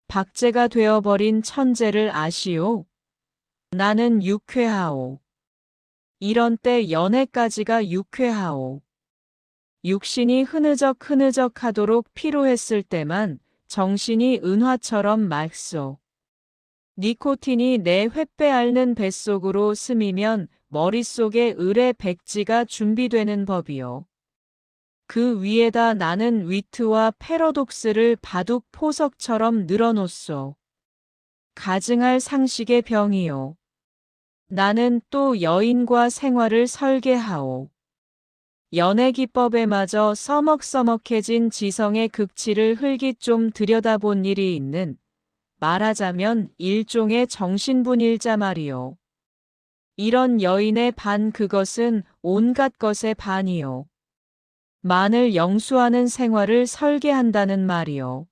박제가 되어버린 천재를 아시오? 나는 유쾌하오. 이런 때 연애까지가 유쾌하오. 육신이 흐느적 하도록 피로했을 때만 정신이 은화처럼 맑소. 니코틴이 내 횃배 앓는 뱃속으로 스미면 머릿속에 을의 백지가 준비되는 법이요. 그 위에다 나는 위트와 패러독스를 바둑 포석처럼 늘어놓소. 가증할 상식의 병이요. 나는 또 여인과 생활을 설계하오. 연애 기법에마저 써먹해진 지성의 극치를 흘깃 좀 들여다본 일이 있는, 말하자면 일종의 정신분일자 말이요. 이런 여인의 반 그것은 온갖 것의 반이요. 만을 영수하는 생활을 설계한다는 말이요.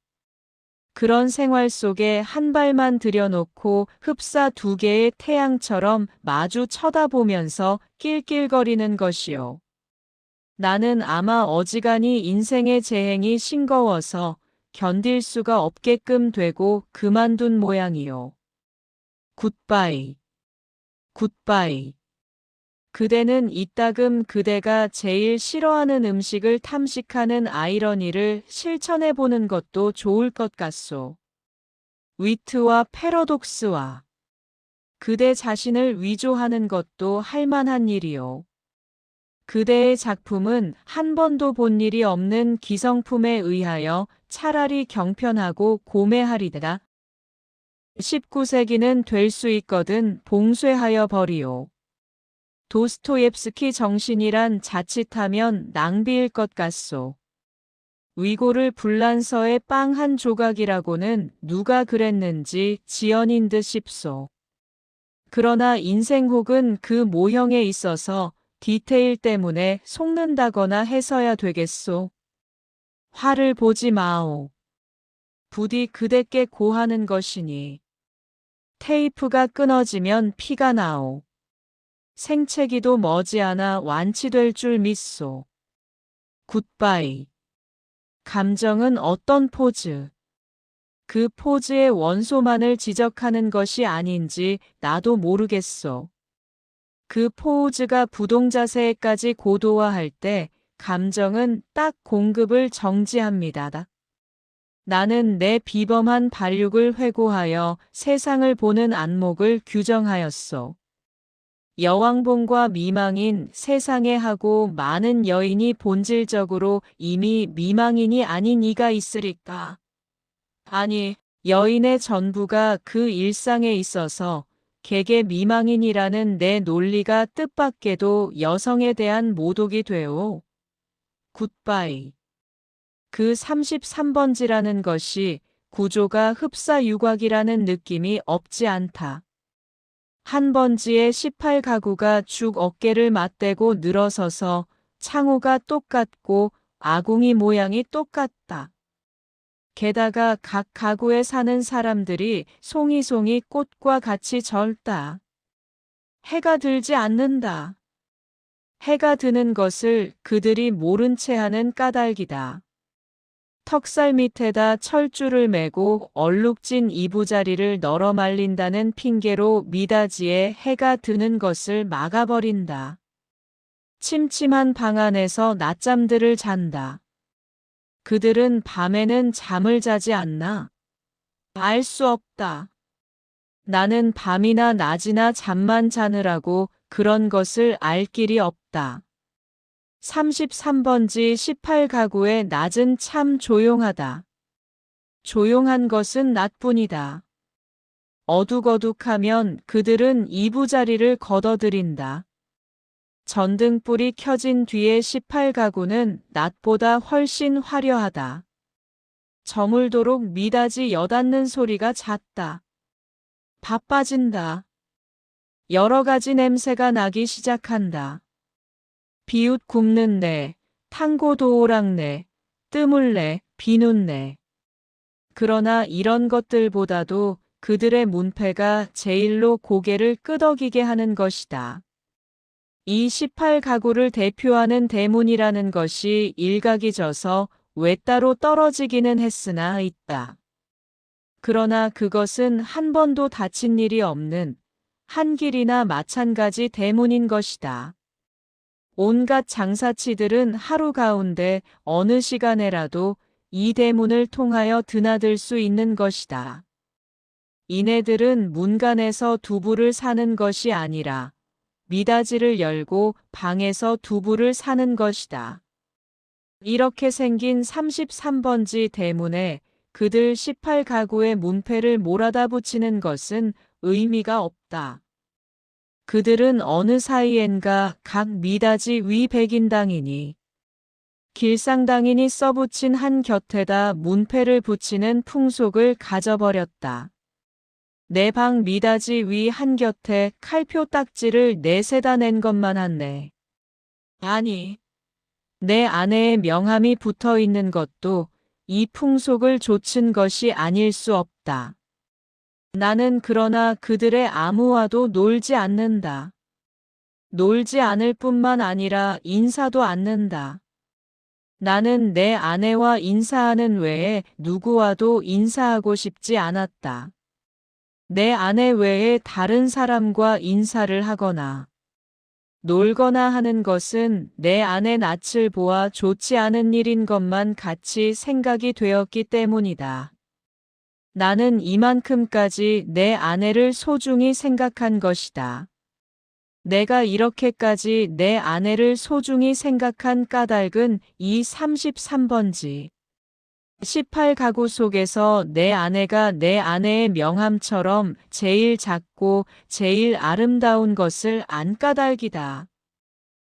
그런 생활 속에 한 발만 들여놓고 흡사 두 개의 태양처럼 마주 쳐다보면서 낄낄거리는 것이요. 나는 아마 어지간히 인생의 재행이 싱거워서 견딜 수가 없게끔 되고 그만둔 모양이요. 굿바이. 굿바이. 그대는 이따금 그대가 제일 싫어하는 음식을 탐식하는 아이러니를 실천해보는 것도 좋을 것 같소. 위트와 패러독스와 그대 자신을 위조하는 것도 할만한 일이요. 그대의 작품은 한 번도 본 일이 없는 기성품에 의하여 차라리 경편하고 고매하리다. 19세기는 될 수 있거든 봉쇄하여 버리오. 도스토옙스키 정신이란 자칫하면 낭비일 것 같소. 위고를 불란서의 빵 한 조각이라고는 누가 그랬는지 지연인 듯 싶소. 그러나 인생 혹은 그 모형에 있어서 디테일 때문에 속는다거나 해서야 되겠소. 화를 보지 마오. 부디 그대께 고하는 것이니. 테이프가 끊어지면 피가 나오. 생채기도 머지않아 완치될 줄 믿소. 굿바이. 감정은 어떤 포즈? 그 포즈의 원소만을 지적하는 것이 아닌지 나도 모르겠소. 그 포즈가 부동자세까지 고도화할 때 감정은 딱 공급을 정지합니다. 나는 내 비범한 발육을 회고하여 세상을 보는 안목을 규정하였소. 여왕봉과 미망인 세상에 하고 많은 여인이 본질적으로 이미 미망인이 아닌 이가 있으리까? 아니, 여인의 전부가 그 일상에 있어서 개개 미망인이라는 내 논리가 뜻밖에도 여성에 대한 모독이 되오. 굿바이. 그 33번지라는 것이 구조가 흡사유곽이라는 느낌이 없지 않다. 한 번지에 18가구가 죽 어깨를 맞대고 늘어서서 창호가 똑같고 아궁이 모양이 똑같다. 게다가 각 가구에 사는 사람들이 송이송이 꽃과 같이 젊다. 해가 들지 않는다. 해가 드는 것을 그들이 모른 채 하는 까닭이다. 턱살 밑에다 철줄을 매고 얼룩진 이부자리를 널어 말린다는 핑계로 미닫이에 해가 드는 것을 막아버린다. 침침한 방 안에서 낮잠들을 잔다. 그들은 밤에는 잠을 자지 않나? 알 수 없다. 나는 밤이나 낮이나 잠만 자느라고 그런 것을 알 길이 없다. 33번지 18가구의 낮은 참 조용하다. 조용한 것은 낮뿐이다. 어둑어둑하면 그들은 이부자리를 걷어들인다. 전등불이 켜진 뒤에 18가구는 낮보다 훨씬 화려하다. 저물도록 미닫이 여닫는 소리가 잦다. 바빠진다. 여러 가지 냄새가 나기 시작한다. 비웃 굽는내, 탕고 도오락내, 뜨물내, 비눗내. 그러나 이런 것들보다도 그들의 문패가 제일로 고개를 끄덕이게 하는 것이다. 이 18가구를 대표하는 대문이라는 것이 일각이 져서 외따로 떨어지기는 했으나 있다. 그러나 그것은 한 번도 다친 일이 없는 한길이나 마찬가지 대문인 것이다. 온갖 장사치들은 하루 가운데 어느 시간에라도 이 대문을 통하여 드나들 수 있는 것이다. 이네들은 문간에서 두부를 사는 것이 아니라 미닫이를 열고 방에서 두부를 사는 것이다. 이렇게 생긴 33번지 대문에 그들 18가구의 문패를 몰아다 붙이는 것은 의미가 없다. 그들은 어느 사이엔가 각 미닫이 위 백인당이니 길상당인이 써붙인 한 곁에다 문패를 붙이는 풍속을 가져버렸다. 내 방 미닫이 위 한 곁에 칼표 딱지를 내세다 낸 것만 한데. 아니, 내 아내의 명함이 붙어 있는 것도 이 풍속을 좇은 것이 아닐 수 없다. 나는 그러나 그들의 아무와도 놀지 않는다. 놀지 않을 뿐만 아니라 인사도 않는다. 나는 내 아내와 인사하는 외에 누구와도 인사하고 싶지 않았다. 내 아내 외에 다른 사람과 인사를 하거나 놀거나 하는 것은 내 아내 낯을 보아 좋지 않은 일인 것만 같이 생각이 되었기 때문이다. 나는 이만큼까지 내 아내를 소중히 생각한 것이다. 내가 이렇게까지 내 아내를 소중히 생각한 까닭은 이 33번지 18가구 속에서 내 아내가 내 아내의 명함처럼 제일 작고 제일 아름다운 것을 안 까닭이다.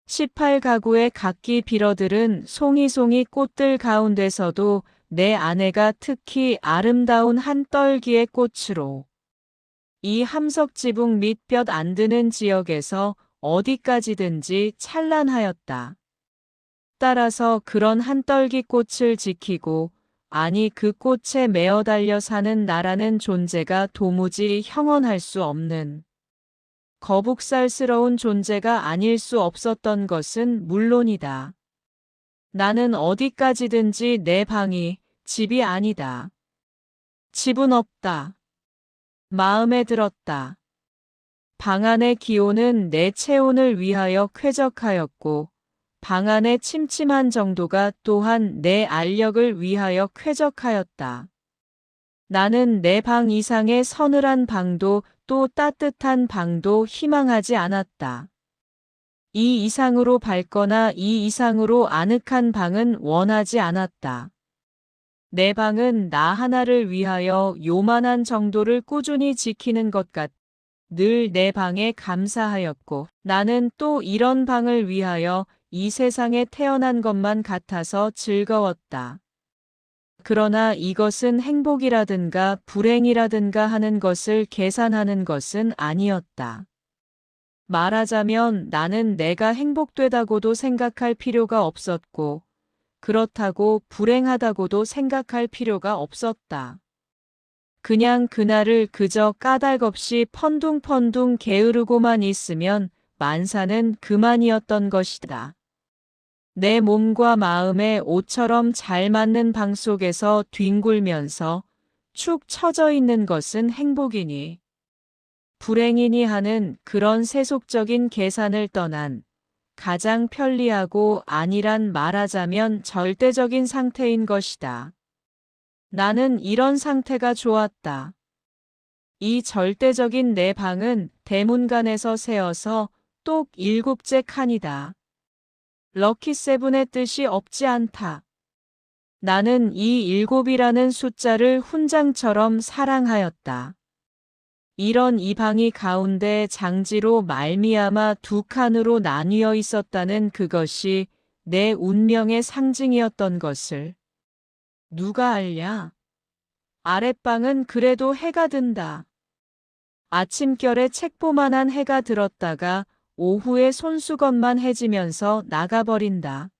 18가구의 각기 빌어들은 송이송이 꽃들 가운데서도 내 아내가 특히 아름다운 한 떨기의 꽃으로 이 함석지붕 및 볕 안 드는 지역에서 어디까지든지 찬란하였다. 따라서 그런 한 떨기 꽃을 지키고 아니 그 꽃에 매어 달려 사는 나라는 존재가 도무지 형언할 수 없는 거북살스러운 존재가 아닐 수 없었던 것은 물론이다. 나는 어디까지든지 내 방이 집이 아니다. 집은 없다. 마음에 들었다. 방 안의 기온은 내 체온을 위하여 쾌적하였고 방 안의 침침한 정도가 또한 내 알력을 위하여 쾌적하였다. 나는 내 방 이상의 서늘한 방도 또 따뜻한 방도 희망하지 않았다. 이 이상으로 밝거나 이 이상으로 아늑한 방은 원하지 않았다. 내 방은 나 하나를 위하여 요만한 정도를 꾸준히 지키는 것 같. 늘 내 방에 감사하였고 나는 또 이런 방을 위하여 이 세상에 태어난 것만 같아서 즐거웠다. 그러나 이것은 행복이라든가 불행이라든가 하는 것을 계산하는 것은 아니었다. 말하자면 나는 내가 행복되다고도 생각할 필요가 없었고 그렇다고 불행하다고도 생각할 필요가 없었다. 그냥 그날을 그저 까닭없이 펀둥펀둥 게으르고만 있으면 만사는 그만이었던 것이다. 내 몸과 마음에 옷처럼 잘 맞는 방 속에서 뒹굴면서 축 처져 있는 것은 행복이니 불행이니 하는 그런 세속적인 계산을 떠난 가장 편리하고 안일한 말하자면 절대적인 상태인 것이다. 나는 이런 상태가 좋았다. 이 절대적인 내 방은 대문간에서 세어서 똑 7째 칸이다. 럭키세븐의 뜻이 없지 않다. 나는 이 7이라는 숫자를 훈장처럼 사랑하였다. 이런 이 방이 가운데 장지로 말미암아 2칸으로 나뉘어 있었다는 그것이 내 운명의 상징이었던 것을 누가 알랴? 아랫방은 그래도 해가 든다. 아침결에 책보만한 해가 들었다가 오후에 손수건만 해지면서 나가버린다.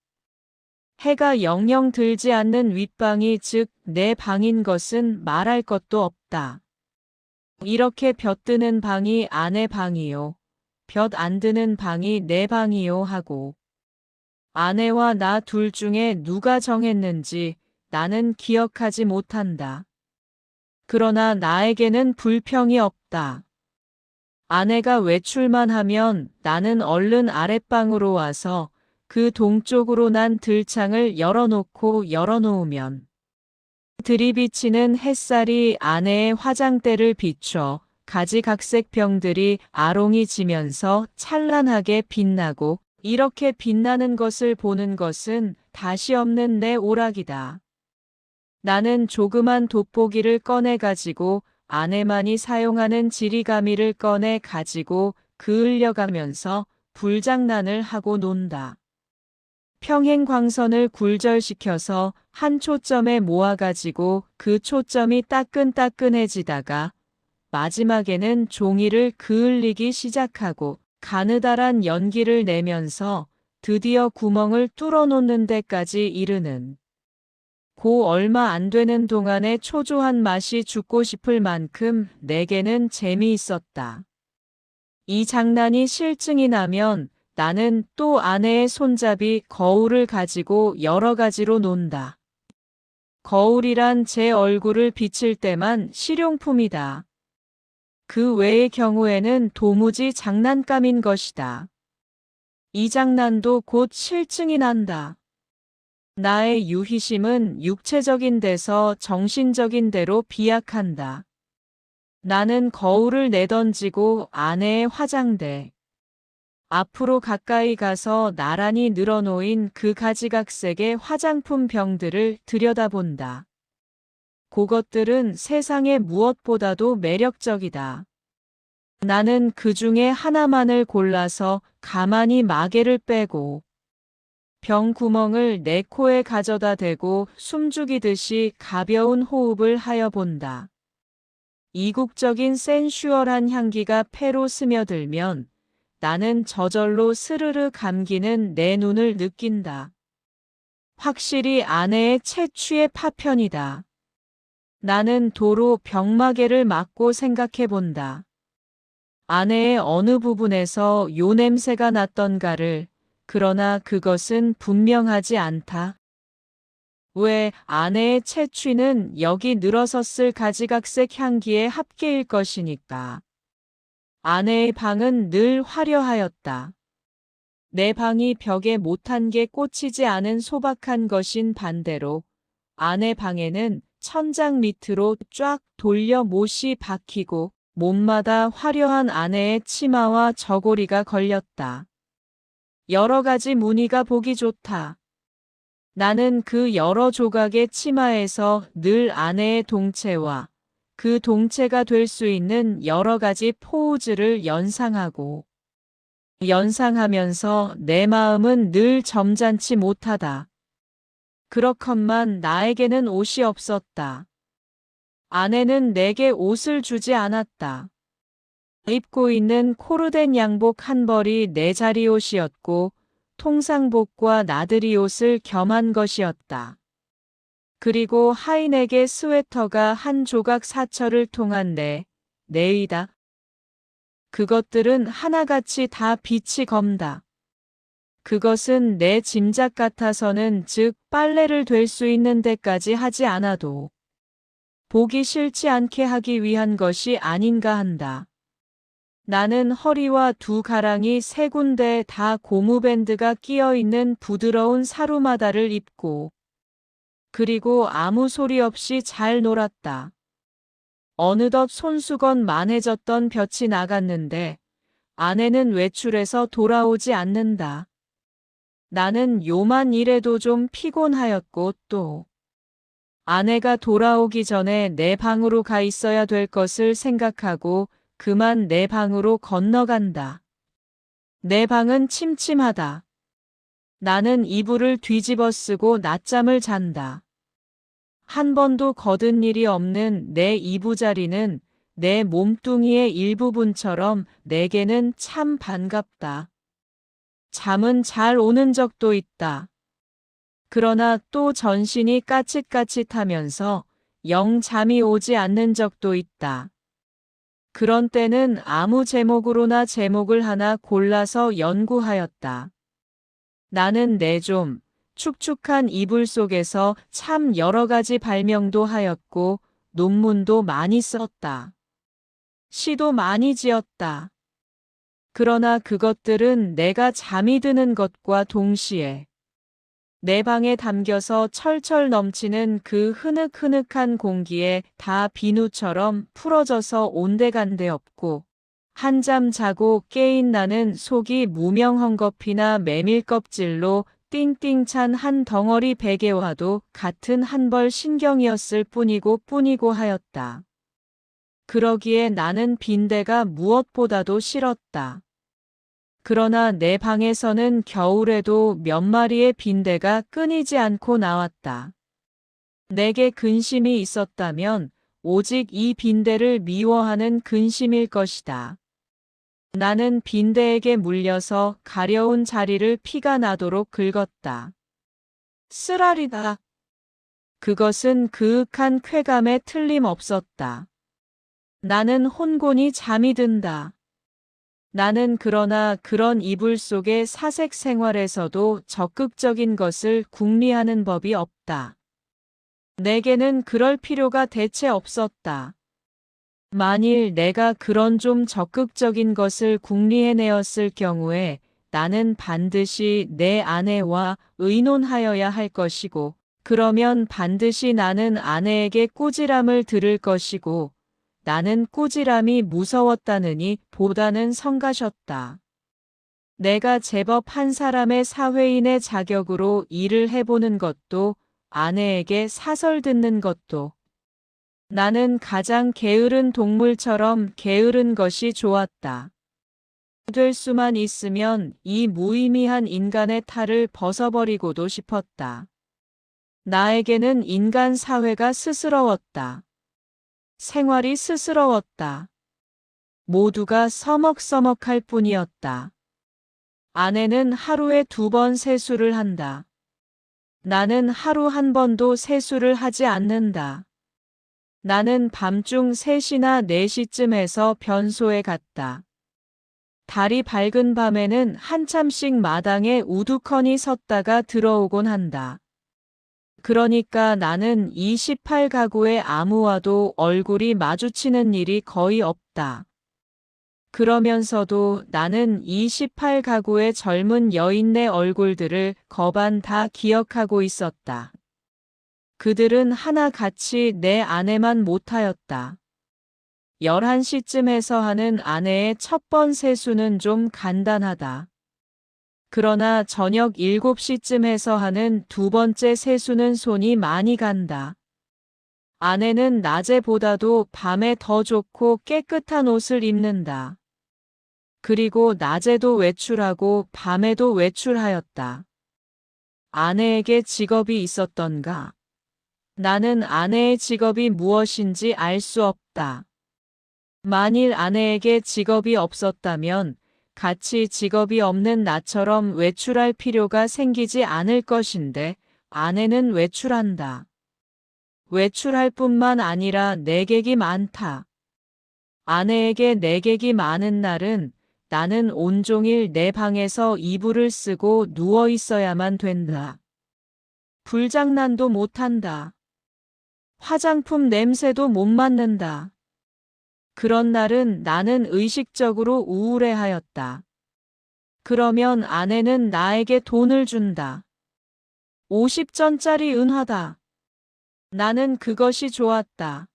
해가 영영 들지 않는 윗방이 즉 내 방인 것은 말할 것도 없다. 이렇게 볕 드는 방이 아내 방이요. 볕 안 드는 방이 내 방이요 하고 아내와 나 둘 중에 누가 정했는지 나는 기억하지 못한다. 그러나 나에게는 불평이 없다. 아내가 외출만 하면 나는 얼른 아랫방으로 와서 그 동쪽으로 난 들창을 열어놓으면 들이비치는 햇살이 아내의 화장대를 비춰 가지각색 병들이 아롱이지면서 찬란하게 빛나고, 이렇게 빛나는 것을 보는 것은 다시 없는 내 오락이다. 나는 조그만 돋보기를 꺼내 가지고 아내만이 사용하는 지리가미를 꺼내 가지고 그을려가면서 불장난을 하고 논다. 평행광선을 굴절시켜서 한 초점에 모아가지고 그 초점이 따끈따끈해지다가 마지막에는 종이를 그을리기 시작하고 가느다란 연기를 내면서 드디어 구멍을 뚫어놓는 데까지 이르는, 고 얼마 안 되는 동안에 초조한 맛이 죽고 싶을 만큼 내게는 재미있었다. 이 장난이 실증이 나면 나는 또 아내의 손잡이 거울을 가지고 여러 가지로 논다. 거울이란 제 얼굴을 비칠 때만 실용품이다. 그 외의 경우에는 도무지 장난감인 것이다. 이 장난도 곧 실증이 난다. 나의 유희심은 육체적인 데서 정신적인 데로 비약한다. 나는 거울을 내던지고 아내의 화장대 앞으로 가까이 가서 나란히 늘어놓인 그 가지각색의 화장품 병들을 들여다본다. 그것들은 세상의 무엇보다도 매력적이다. 나는 그 중에 하나만을 골라서 가만히 마개를 빼고 병 구멍을 내 코에 가져다 대고 숨죽이듯이 가벼운 호흡을 하여 본다. 이국적인 센슈얼한 향기가 폐로 스며들면 나는 저절로 스르르 감기는 내 눈을 느낀다. 확실히 아내의 채취의 파편이다. 나는 도로 병마개를 막고 생각해 본다. 아내의 어느 부분에서 요 냄새가 났던가를, 그러나 그것은 분명하지 않다. 왜 아내의 채취는 여기 늘어섰을 가지각색 향기의 합계일 것이니까. 아내의 방은 늘 화려하였다. 내 방이 벽에 못한 게 꽂히지 않은 소박한 것인 반대로 아내 방에는 천장 밑으로 쫙 돌려 못이 박히고 몸마다 화려한 아내의 치마와 저고리가 걸렸다. 여러 가지 무늬가 보기 좋다. 나는 그 여러 조각의 치마에서 늘 아내의 동체와 그 동체가 될 수 있는 여러 가지 포우즈를 연상하면서 내 마음은 늘 점잖지 못하다. 그렇건만 나에게는 옷이 없었다. 아내는 내게 옷을 주지 않았다. 입고 있는 코르덴 양복 한 벌이 내 자리옷이었고 통상복과 나들이 옷을 겸한 것이었다. 그리고 하인에게 스웨터가 한 조각 사철을 통한 내 의다. 그것들은 하나같이 다 빛이 검다. 그것은 내 짐작 같아서는, 즉 빨래를 될 수 있는 데까지 하지 않아도 보기 싫지 않게 하기 위한 것이 아닌가 한다. 나는 허리와 두 가랑이 세 군데에 다 고무밴드가 끼어 있는 부드러운 사루마다를 입고 그리고 아무 소리 없이 잘 놀았다. 어느덧 손수건 만해졌던 볕이 나갔는데 아내는 외출해서 돌아오지 않는다. 나는 요만 일해도 좀 피곤하였고 또 아내가 돌아오기 전에 내 방으로 가 있어야 될 것을 생각하고 그만 내 방으로 건너간다. 내 방은 침침하다. 나는 이불을 뒤집어 쓰고 낮잠을 잔다. 한 번도 거둔 일이 없는 내 이부자리는 내 몸뚱이의 일부분처럼 내게는 참 반갑다. 잠은 잘 오는 적도 있다. 그러나 또 전신이 까칫까칫하면서 영 잠이 오지 않는 적도 있다. 그런 때는 아무 제목으로나 제목을 하나 골라서 연구하였다. 나는 내 좀 축축한 이불 속에서 참 여러 가지 발명도 하였고 논문도 많이 썼다. 시도 많이 지었다. 그러나 그것들은 내가 잠이 드는 것과 동시에 내 방에 담겨서 철철 넘치는 그 흐느흐느한 공기에 다 비누처럼 풀어져서 온데간데 없고 한잠 자고 깨인 나는 속이 무명 헝겊이나 메밀 껍질로 띵띵 찬 한 덩어리 베개와도 같은 한 벌 신경이었을 뿐이고 하였다. 그러기에 나는 빈대가 무엇보다도 싫었다. 그러나 내 방에서는 겨울에도 몇 마리의 빈대가 끊이지 않고 나왔다. 내게 근심이 있었다면 오직 이 빈대를 미워하는 근심일 것이다. 나는 빈대에게 물려서 가려운 자리를 피가 나도록 긁었다. 쓰라리다. 그것은 그윽한 쾌감에 틀림없었다. 나는 혼곤히 잠이 든다. 나는 그러나 그런 이불 속의 사색 생활에서도 적극적인 것을 궁리하는 법이 없다. 내게는 그럴 필요가 대체 없었다. 만일 내가 그런 좀 적극적인 것을 궁리해내었을 경우에 나는 반드시 내 아내와 의논하여야 할 것이고, 그러면 반드시 나는 아내에게 꾸지람을 들을 것이고, 나는 꾸지람이 무서웠다느니 보다는 성가셨다. 내가 제법 한 사람의 사회인의 자격으로 일을 해보는 것도 아내에게 사설 듣는 것도 나는 가장 게으른 동물처럼 게으른 것이 좋았다. 될 수만 있으면 이 무의미한 인간의 탈을 벗어버리고도 싶었다. 나에게는 인간 사회가 스스러웠다. 생활이 스스러웠다. 모두가 서먹서먹할 뿐이었다. 아내는 하루에 2번 세수를 한다. 나는 하루 1번도 세수를 하지 않는다. 나는 밤중 3시나 4시쯤에서 변소에 갔다. 달이 밝은 밤에는 한참씩 마당에 우두커니 섰다가 들어오곤 한다. 그러니까 나는 28가구의 아무와도 얼굴이 마주치는 일이 거의 없다. 그러면서도 나는 28가구의 젊은 여인네 얼굴들을 거반 다 기억하고 있었다. 그들은 하나같이 내 아내만 못하였다. 11시쯤에서 하는 아내의 첫 번 세수는 좀 간단하다. 그러나 저녁 7시쯤에서 하는 2번째 세수는 손이 많이 간다. 아내는 낮에보다도 밤에 더 좋고 깨끗한 옷을 입는다. 그리고 낮에도 외출하고 밤에도 외출하였다. 아내에게 직업이 있었던가? 나는 아내의 직업이 무엇인지 알 수 없다. 만일 아내에게 직업이 없었다면 같이 직업이 없는 나처럼 외출할 필요가 생기지 않을 것인데 아내는 외출한다. 외출할 뿐만 아니라 내객이 많다. 아내에게 내객이 많은 날은 나는 온종일 내 방에서 이불을 쓰고 누워 있어야만 된다. 불장난도 못한다. 화장품 냄새도 못 맡는다. 그런 날은 나는 의식적으로 우울해하였다. 그러면 아내는 나에게 돈을 준다. 50전짜리 은화다. 나는 그것이 좋았다.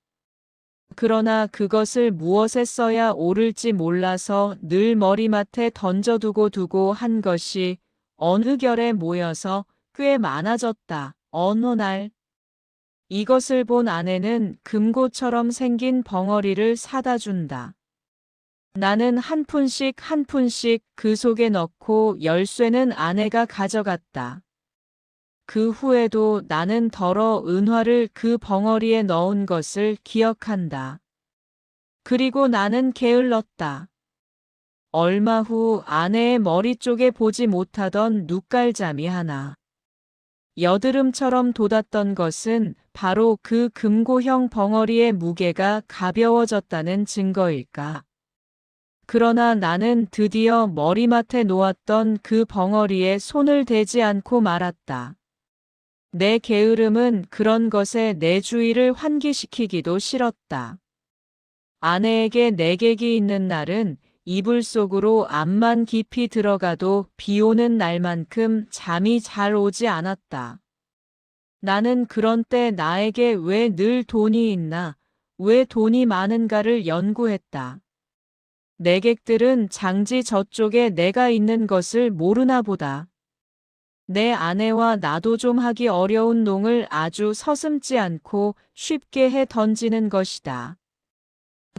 그러나 그것을 무엇에 써야 옳을지 몰라서 늘 머리맡에 던져두고 한 것이 어느 결에 모여서 꽤 많아졌다. 어느 날 이것을 본 아내는 금고처럼 생긴 벙어리를 사다 준다. 나는 한 푼씩 그 속에 넣고 열쇠는 아내가 가져갔다. 그 후에도 나는 더러 은화를 그 벙어리에 넣은 것을 기억한다. 그리고 나는 게을렀다. 얼마 후 아내의 머리 쪽에 보지 못하던 눈깔잠이 하나. 여드름처럼 돋았던 것은 바로 그 금고형 벙어리의 무게가 가벼워졌다는 증거일까. 그러나 나는 드디어 머리맡에 놓았던 그 벙어리에 손을 대지 않고 말았다. 내 게으름은 그런 것에 내 주의를 환기시키기도 싫었다. 아내에게 내객이 있는 날은 이불 속으로 암만 깊이 들어가도 비 오는 날만큼 잠이 잘 오지 않았다. 나는 그런 때 나에게 왜 늘 돈이 있나, 왜 돈이 많은가를 연구했다. 내객들은 장지 저쪽에 내가 있는 것을 모르나 보다. 내 아내와 나도 좀 하기 어려운 농을 아주 서슴지 않고 쉽게 해 던지는 것이다.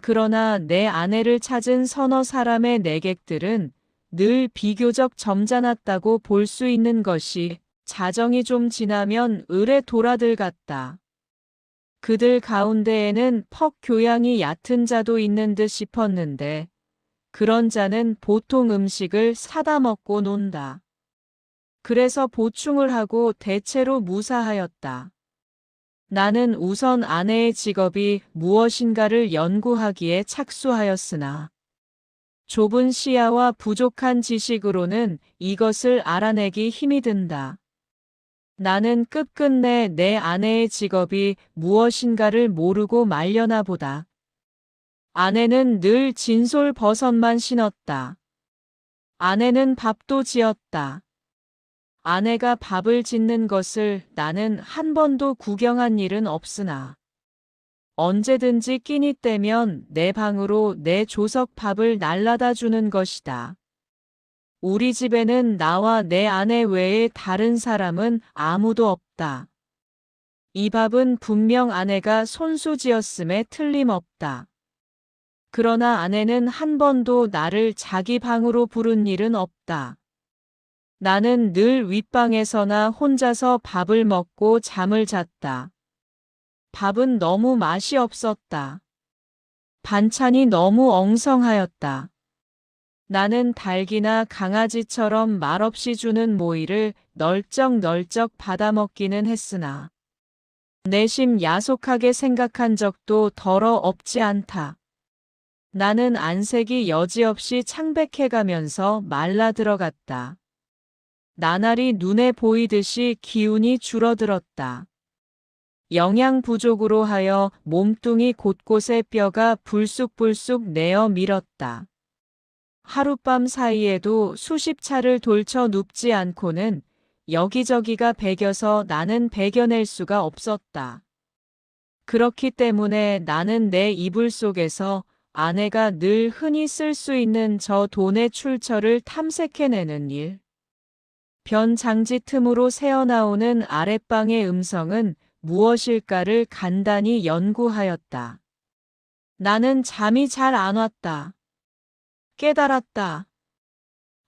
그러나 내 아내를 찾은 서너 사람의 내객들은 늘 비교적 점잖았다고 볼 수 있는 것이 자정이 좀 지나면 을의 도라들 같다. 그들 가운데에는 퍽 교양이 얕은 자도 있는 듯 싶었는데 그런 자는 보통 음식을 사다 먹고 논다. 그래서 보충을 하고 대체로 무사하였다. 나는 우선 아내의 직업이 무엇인가를 연구하기에 착수하였으나 좁은 시야와 부족한 지식으로는 이것을 알아내기 힘이 든다. 나는 끝끝내 내 아내의 직업이 무엇인가를 모르고 말려나 보다. 아내는 늘 진솔 버섯만 신었다. 아내는 밥도 지었다. 아내가 밥을 짓는 것을 나는 한 번도 구경한 일은 없으나 언제든지 끼니 때면 내 방으로 내 조석 밥을 날라다 주는 것이다. 우리 집에는 나와 내 아내 외에 다른 사람은 아무도 없다. 이 밥은 분명 아내가 손수지었음에 틀림없다. 그러나 아내는 한 번도 나를 자기 방으로 부른 일은 없다. 나는 늘 윗방에서나 혼자서 밥을 먹고 잠을 잤다. 밥은 너무 맛이 없었다. 반찬이 너무 엉성하였다. 나는 닭이나 강아지처럼 말없이 주는 모이를 널쩍널쩍 받아먹기는 했으나 내심 야속하게 생각한 적도 더러 없지 않다. 나는 안색이 여지없이 창백해가면서 말라들어갔다. 나날이 눈에 보이듯이 기운이 줄어들었다. 영양 부족으로 하여 몸뚱이 곳곳에 뼈가 불쑥불쑥 내어 밀었다. 하룻밤 사이에도 수십 차를 돌쳐 눕지 않고는 여기저기가 배겨서 나는 배겨낼 수가 없었다. 그렇기 때문에 나는 내 이불 속에서 아내가 늘 흔히 쓸 수 있는 저 돈의 출처를 탐색해내는 일. 변장지 틈으로 새어나오는 아랫방의 음성은 무엇일까를 간단히 연구하였다. 나는 잠이 잘 안 왔다. 깨달았다.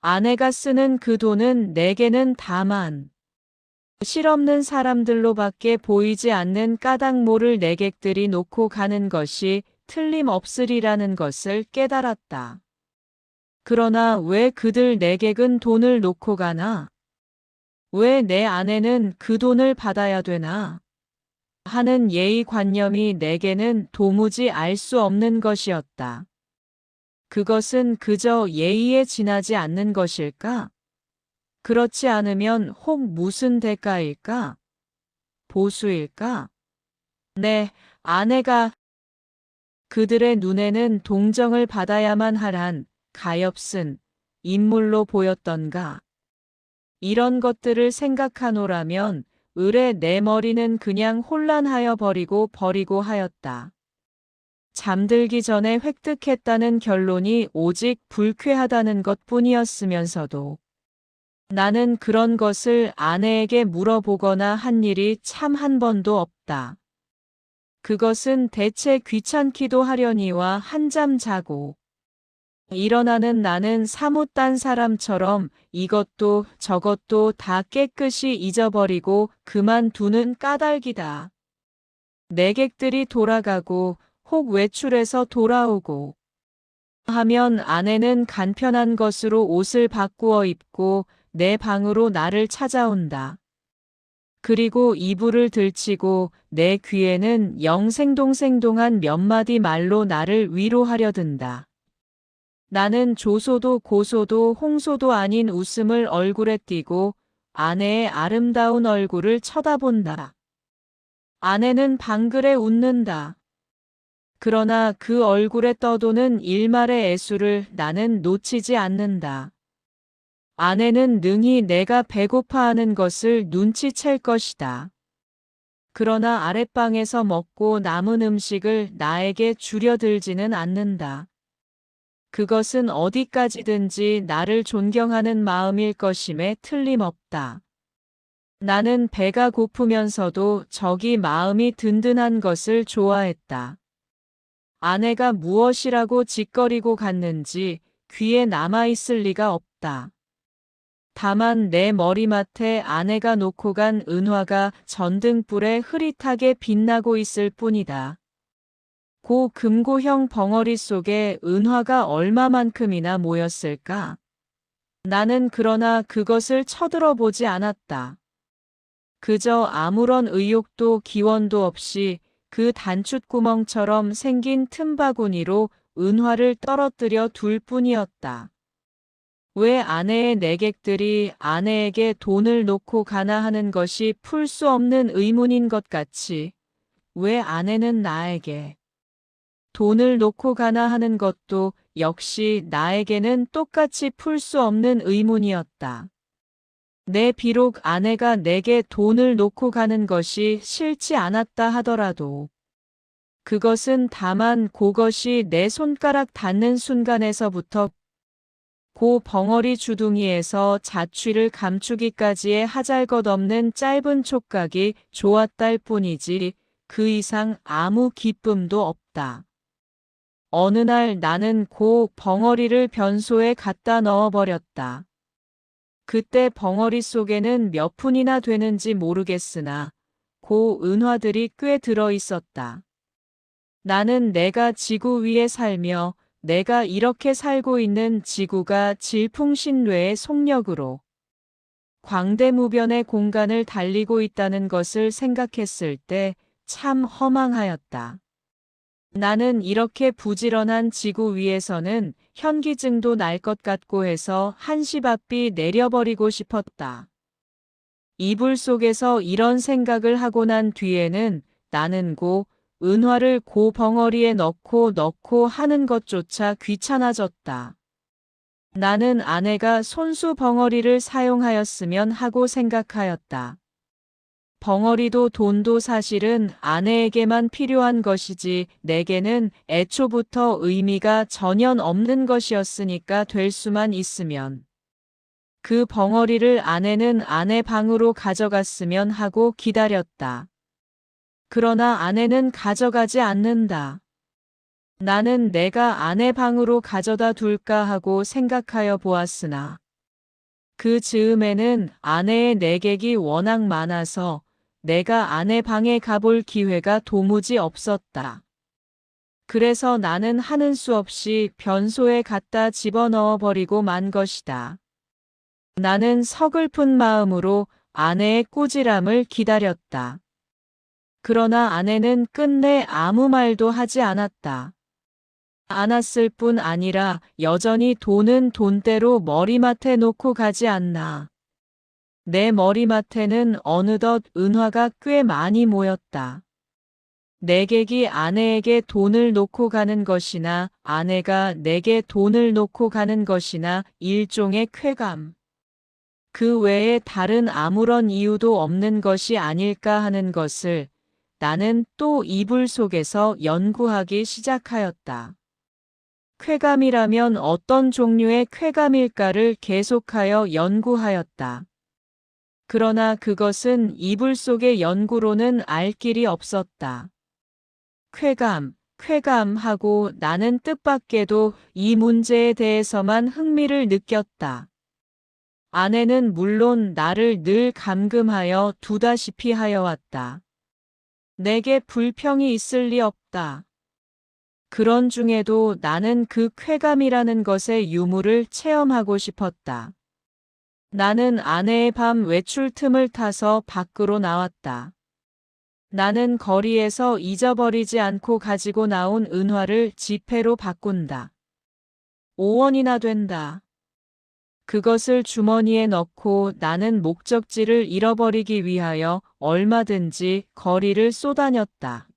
아내가 쓰는 그 돈은 내게는 다만 실없는 사람들로밖에 보이지 않는 까닭모를 내객들이 놓고 가는 것이 틀림없으리라는 것을 깨달았다. 그러나 왜 그들 내객은 돈을 놓고 가나? 왜 내 아내는 그 돈을 받아야 되나? 하는 예의관념이 내게는 도무지 알 수 없는 것이었다. 그것은 그저 예의에 지나지 않는 것일까? 그렇지 않으면 혹 무슨 대가일까? 보수일까? 내 아내가 그들의 눈에는 동정을 받아야만 하란 가엾은 인물로 보였던가? 이런 것들을 생각하노라면 을에 내 머리는 그냥 혼란하여 버리고 하였다. 잠들기 전에 획득했다는 결론이 오직 불쾌하다는 것뿐이었으면서도 나는 그런 것을 아내에게 물어보거나 한 일이 참 한 번도 없다. 그것은 대체 귀찮기도 하려니와 한잠 자고 일어나는 나는 사뭇 딴 사람처럼 이것도 저것도 다 깨끗이 잊어버리고 그만두는 까닭이다. 내객들이 돌아가고 혹 외출해서 돌아오고 하면 아내는 간편한 것으로 옷을 바꾸어 입고 내 방으로 나를 찾아온다. 그리고 이불을 들치고 내 귀에는 영생동생동한 몇 마디 말로 나를 위로하려 든다. 나는 조소도 고소도 홍소도 아닌 웃음을 얼굴에 띠고 아내의 아름다운 얼굴을 쳐다본다. 아내는 방글에 웃는다. 그러나 그 얼굴에 떠도는 일말의 애수를 나는 놓치지 않는다. 아내는 능히 내가 배고파하는 것을 눈치챌 것이다. 그러나 아랫방에서 먹고 남은 음식을 나에게 주려들지는 않는다. 그것은 어디까지든지 나를 존경하는 마음일 것임에 틀림없다. 나는 배가 고프면서도 적이 마음이 든든한 것을 좋아했다. 아내가 무엇이라고 짓거리고 갔는지 귀에 남아있을 리가 없다. 다만 내 머리맡에 아내가 놓고 간 은화가 전등불에 흐릿하게 빛나고 있을 뿐이다. 고 금고형 벙어리 속에 은화가 얼마만큼이나 모였을까? 나는 그러나 그것을 쳐들어보지 않았다. 그저 아무런 의욕도 기원도 없이 그 단추구멍처럼 생긴 틈바구니로 은화를 떨어뜨려 둘 뿐이었다. 왜 아내의 내객들이 아내에게 돈을 놓고 가나 하는 것이 풀 수 없는 의문인 것 같이 왜 아내는 나에게 돈을 놓고 가나 하는 것도 역시 나에게는 똑같이 풀 수 없는 의문이었다. 비록 아내가 내게 돈을 놓고 가는 것이 싫지 않았다 하더라도 그것은 다만 그것이 내 손가락 닿는 순간에서부터 고 벙어리 주둥이에서 자취를 감추기까지의 하잘것없는 짧은 촉각이 좋았달 뿐이지 그 이상 아무 기쁨도 없다. 어느 날 나는 고 벙어리를 변소에 갖다 넣어버렸다. 그때 벙어리 속에는 몇 푼이나 되는지 모르겠으나 고 은화들이 꽤 들어 있었다. 나는 내가 지구 위에 살며 내가 이렇게 살고 있는 지구가 질풍신뢰의 속력으로 광대무변의 공간을 달리고 있다는 것을 생각했을 때 참 허망하였다. 나는 이렇게 부지런한 지구 위에서는 현기증도 날 것 같고 해서 한시바삐 내려버리고 싶었다. 이불 속에서 이런 생각을 하고 난 뒤에는 나는 은화를 고 벙어리에 넣고 하는 것조차 귀찮아졌다. 나는 아내가 손수 벙어리를 사용하였으면 하고 생각하였다. 벙어리도 돈도 사실은 아내에게만 필요한 것이지 내게는 애초부터 의미가 전혀 없는 것이었으니까 될 수만 있으면 그 벙어리를 아내는 아내 방으로 가져갔으면 하고 기다렸다. 그러나 아내는 가져가지 않는다. 나는 내가 아내 방으로 가져다 둘까 하고 생각하여 보았으나 그 즈음에는 아내의 내객이 워낙 많아서 내가 아내 방에 가볼 기회가 도무지 없었다. 그래서 나는 하는 수 없이 변소에 갖다 집어넣어 버리고 만 것이다. 나는 서글픈 마음으로 아내의 꾸지람을 기다렸다. 그러나 아내는 끝내 아무 말도 하지 않았다. 않았을 뿐 아니라 여전히 돈은 돈대로 머리맡에 놓고 가지 않나. 내 머리맡에는 어느덧 은화가 꽤 많이 모였다. 내객이 아내에게 돈을 놓고 가는 것이나 아내가 내게 돈을 놓고 가는 것이나 일종의 쾌감. 그 외에 다른 아무런 이유도 없는 것이 아닐까 하는 것을 나는 또 이불 속에서 연구하기 시작하였다. 쾌감이라면 어떤 종류의 쾌감일까를 계속하여 연구하였다. 그러나 그것은 이불 속의 연구로는 알 길이 없었다. 쾌감 하고 나는 뜻밖에도 이 문제에 대해서만 흥미를 느꼈다. 아내는 물론 나를 늘 감금하여 두다시피 하여 왔다. 내게 불평이 있을 리 없다. 그런 중에도 나는 그 쾌감이라는 것의 유무를 체험하고 싶었다. 나는 아내의 밤 외출 틈을 타서 밖으로 나왔다. 나는 거리에서 잊어버리지 않고 가지고 나온 은화를 지폐로 바꾼다. 5원이나 된다. 그것을 주머니에 넣고 나는 목적지를 잃어버리기 위하여 얼마든지 거리를 쏘다녔다.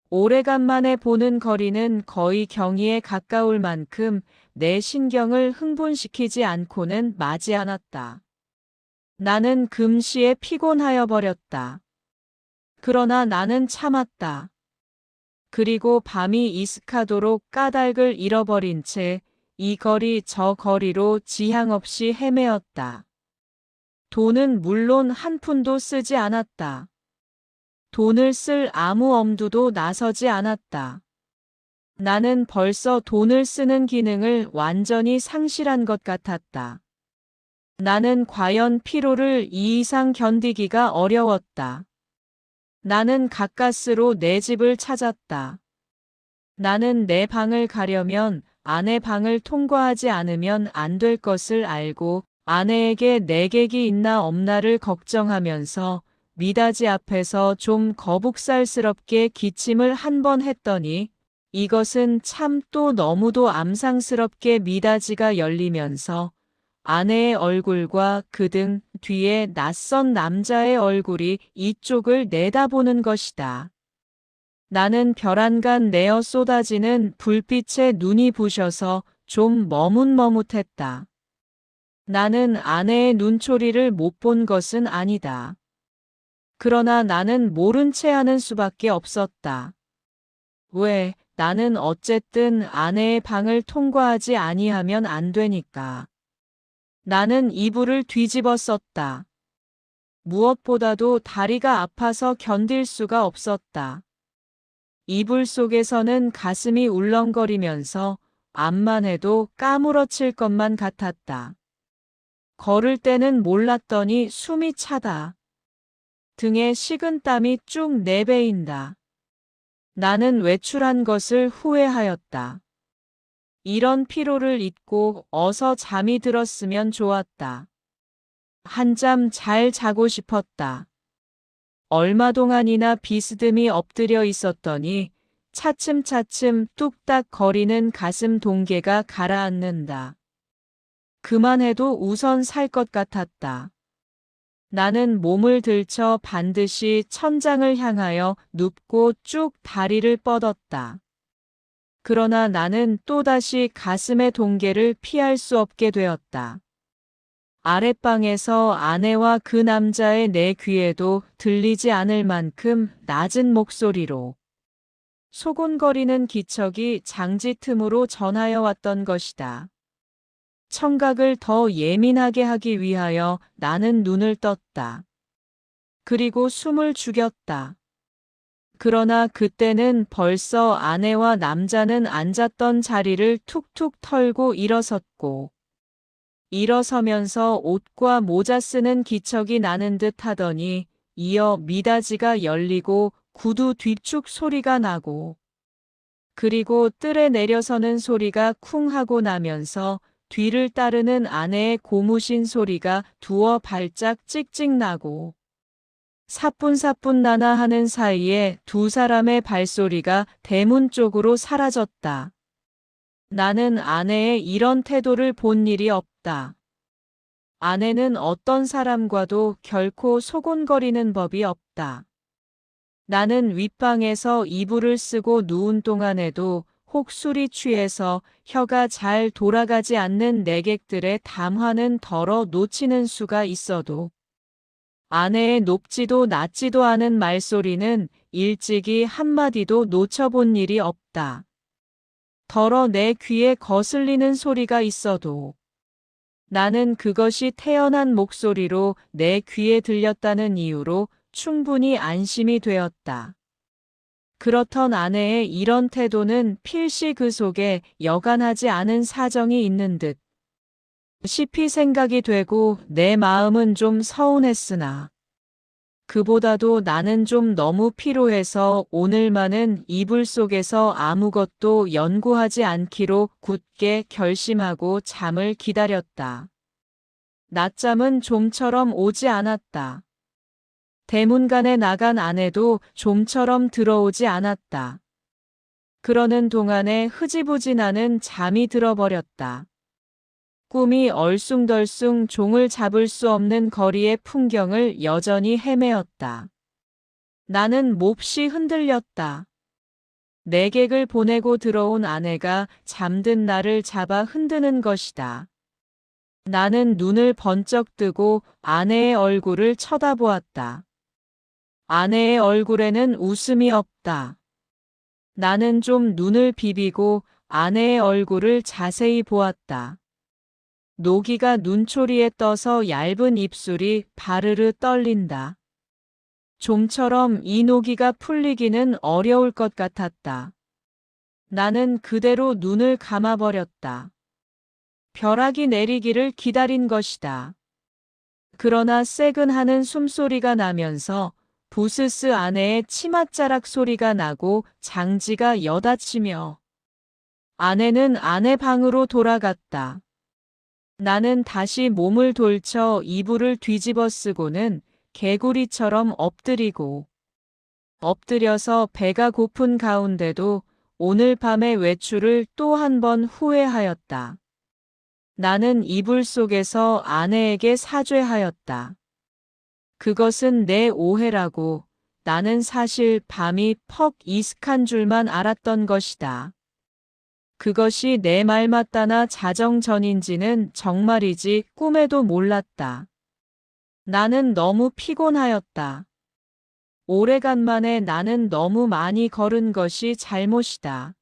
오래간만에 보는 거리는 거의 경이에 가까울 만큼 내 신경을 흥분시키지 않고는 마지 않았다. 나는 금시에 피곤하여 버렸다. 그러나 나는 참았다. 그리고 밤이 이슥하도록 까닭을 잃어버린 채 이 거리 저 거리로 지향 없이 헤매었다. 돈은 물론 한 푼도 쓰지 않았다. 돈을 쓸 아무 엄두도 나서지 않았다. 나는 벌써 돈을 쓰는 기능을 완전히 상실한 것 같았다. 나는 과연 피로를 이 이상 견디기가 어려웠다. 나는 가까스로 내 집을 찾았다. 나는 내 방을 가려면 아내 방을 통과하지 않으면 안 될 것을 알고 아내에게 내객이 있나 없나를 걱정하면서 미닫이 앞에서 좀 거북살스럽게 기침을 한 번 했더니 이것은 참 또 너무도 암상스럽게 미닫이가 열리면서 아내의 얼굴과 그 등 뒤에 낯선 남자의 얼굴이 이쪽을 내다보는 것이다. 나는 벼란간 내어 쏟아지는 불빛에 눈이 부셔서 좀 머뭇머뭇했다. 나는 아내의 눈초리를 못 본 것은 아니다. 그러나 나는 모른 채 하는 수밖에 없었다. 왜? 나는 어쨌든 아내의 방을 통과하지 아니하면 안 되니까. 나는 이불을 뒤집어 썼다. 무엇보다도 다리가 아파서 견딜 수가 없었다. 이불 속에서는 가슴이 울렁거리면서 암만 해도 까무러칠 것만 같았다. 걸을 때는 몰랐더니 숨이 차다. 등에 식은 땀이 쭉 내배인다. 나는 외출한 것을 후회하였다. 이런 피로를 잊고 어서 잠이 들었으면 좋았다. 한잠 잘 자고 싶었다. 얼마 동안이나 비스듬히 엎드려 있었더니 차츰차츰 뚝딱 거리는 가슴 동계가 가라앉는다. 그만해도 우선 살 것 같았다. 나는 몸을 들쳐 반드시 천장을 향하여 눕고 쭉 다리를 뻗었다. 그러나 나는 또다시 가슴의 동계를 피할 수 없게 되었다. 아랫방에서 아내와 그 남자의 내 귀에도 들리지 않을 만큼 낮은 목소리로 소곤거리는 기척이 장지 틈으로 전하여 왔던 것이다. 청각을 더 예민하게 하기 위하여 나는 눈을 떴다. 그리고 숨을 죽였다. 그러나 그때는 벌써 아내와 남자는 앉았던 자리를 툭툭 털고 일어섰고 일어서면서 옷과 모자 쓰는 기척이 나는 듯 하더니 이어 미닫이가 열리고 구두 뒤축 소리가 나고 그리고 뜰에 내려서는 소리가 쿵 하고 나면서 뒤를 따르는 아내의 고무신 소리가 두어 발짝 찍찍 나고 사뿐사뿐 나나 하는 사이에 두 사람의 발소리가 대문 쪽으로 사라졌다. 나는 아내의 이런 태도를 본 일이 없다. 아내는 어떤 사람과도 결코 소곤거리는 법이 없다. 나는 윗방에서 이불을 쓰고 누운 동안에도 혹 술이 취해서 혀가 잘 돌아가지 않는 내객들의 담화는 덜어 놓치는 수가 있어도 아내의 높지도 낮지도 않은 말소리는 일찍이 한마디도 놓쳐본 일이 없다. 덜어 내 귀에 거슬리는 소리가 있어도 나는 그것이 태연한 목소리로 내 귀에 들렸다는 이유로 충분히 안심이 되었다. 그렇던 아내의 이런 태도는 필시 그 속에 여간하지 않은 사정이 있는 듯 싶이 생각이 되고 내 마음은 좀 서운했으나 그보다도 나는 좀 너무 피로해서 오늘만은 이불 속에서 아무것도 연구하지 않기로 굳게 결심하고 잠을 기다렸다. 낮잠은 좀처럼 오지 않았다. 대문간에 나간 아내도 좀처럼 들어오지 않았다. 그러는 동안에 흐지부지 나는 잠이 들어버렸다. 꿈이 얼숭덜숭 종을 잡을 수 없는 거리의 풍경을 여전히 헤매었다. 나는 몹시 흔들렸다. 내객을 보내고 들어온 아내가 잠든 나를 잡아 흔드는 것이다. 나는 눈을 번쩍 뜨고 아내의 얼굴을 쳐다보았다. 아내의 얼굴에는 웃음이 없다. 나는 좀 눈을 비비고 아내의 얼굴을 자세히 보았다. 노기가 눈초리에 떠서 얇은 입술이 바르르 떨린다. 좀처럼 이 노기가 풀리기는 어려울 것 같았다. 나는 그대로 눈을 감아버렸다. 벼락이 내리기를 기다린 것이다. 그러나 새근하는 숨소리가 나면서 부스스 아내의 치맛자락 소리가 나고 장지가 여닫히며 아내는 아내 방으로 돌아갔다. 나는 다시 몸을 돌쳐 이불을 뒤집어 쓰고는 개구리처럼 엎드려서 배가 고픈 가운데도 오늘 밤의 외출을 또 한 번 후회하였다. 나는 이불 속에서 아내에게 사죄하였다. 그것은 내 오해라고 나는 사실 밤이 퍽 이슥한 줄만 알았던 것이다. 그것이 내 말 맞다나 자정전인지는 정말이지 꿈에도 몰랐다. 나는 너무 피곤하였다. 오래간만에 나는 너무 많이 걸은 것이 잘못이다.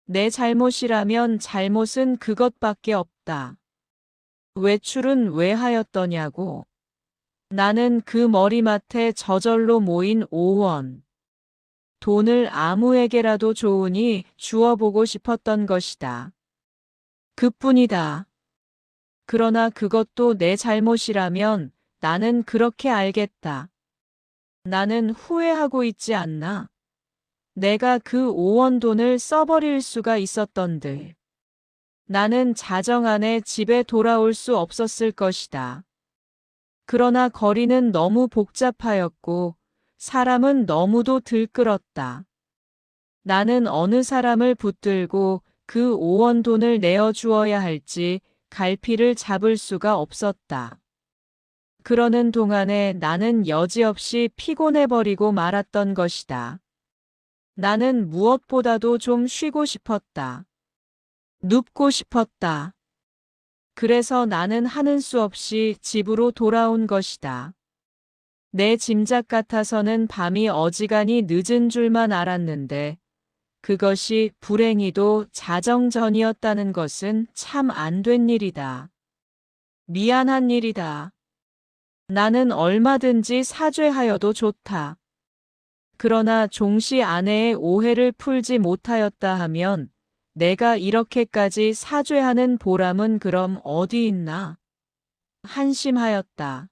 내 잘못이라면 잘못은 그것밖에 없다. 외출은 왜 하였더냐고. 나는 그 머리맡에 저절로 모인 5원. 돈을 아무에게라도 좋으니 주어보고 싶었던 것이다. 그뿐이다. 그러나 그것도 내 잘못이라면 나는 그렇게 알겠다. 나는 후회하고 있지 않나? 내가 그 5원 돈을 써버릴 수가 있었던들. 나는 자정 안에 집에 돌아올 수 없었을 것이다. 그러나 거리는 너무 복잡하였고 사람은 너무도 들끓었다. 나는 어느 사람을 붙들고 그 5원 돈을 내어주어야 할지 갈피를 잡을 수가 없었다. 그러는 동안에 나는 여지없이 피곤해버리고 말았던 것이다. 나는 무엇보다도 좀 쉬고 싶었다. 눕고 싶었다. 그래서 나는 하는 수 없이 집으로 돌아온 것이다. 내 짐작 같아서는 밤이 어지간히 늦은 줄만 알았는데 그것이 불행히도 자정 전이었다는 것은 참 안 된 일이다. 미안한 일이다. 나는 얼마든지 사죄하여도 좋다. 그러나 종시 아내의 오해를 풀지 못하였다 하면 내가 이렇게까지 사죄하는 보람은 그럼 어디 있나? 한심하였다.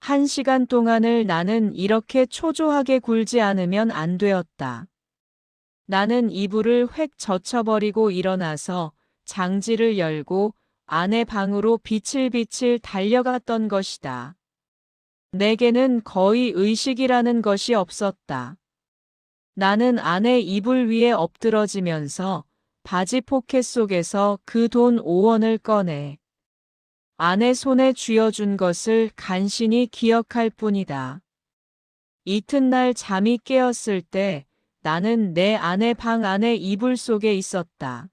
1시간 동안을 나는 이렇게 초조하게 굴지 않으면 안 되었다. 나는 이불을 획 젖혀버리고 일어나서 장지를 열고 아내 방으로 비칠비칠 달려갔던 것이다. 내게는 거의 의식이라는 것이 없었다. 나는 아내 이불 위에 엎드러지면서 바지 포켓 속에서 그 돈 5원을 꺼내 아내 손에 쥐어준 것을 간신히 기억할 뿐이다. 이튿날 잠이 깨었을 때 나는 내 아내 방 안에 이불 속에 있었다.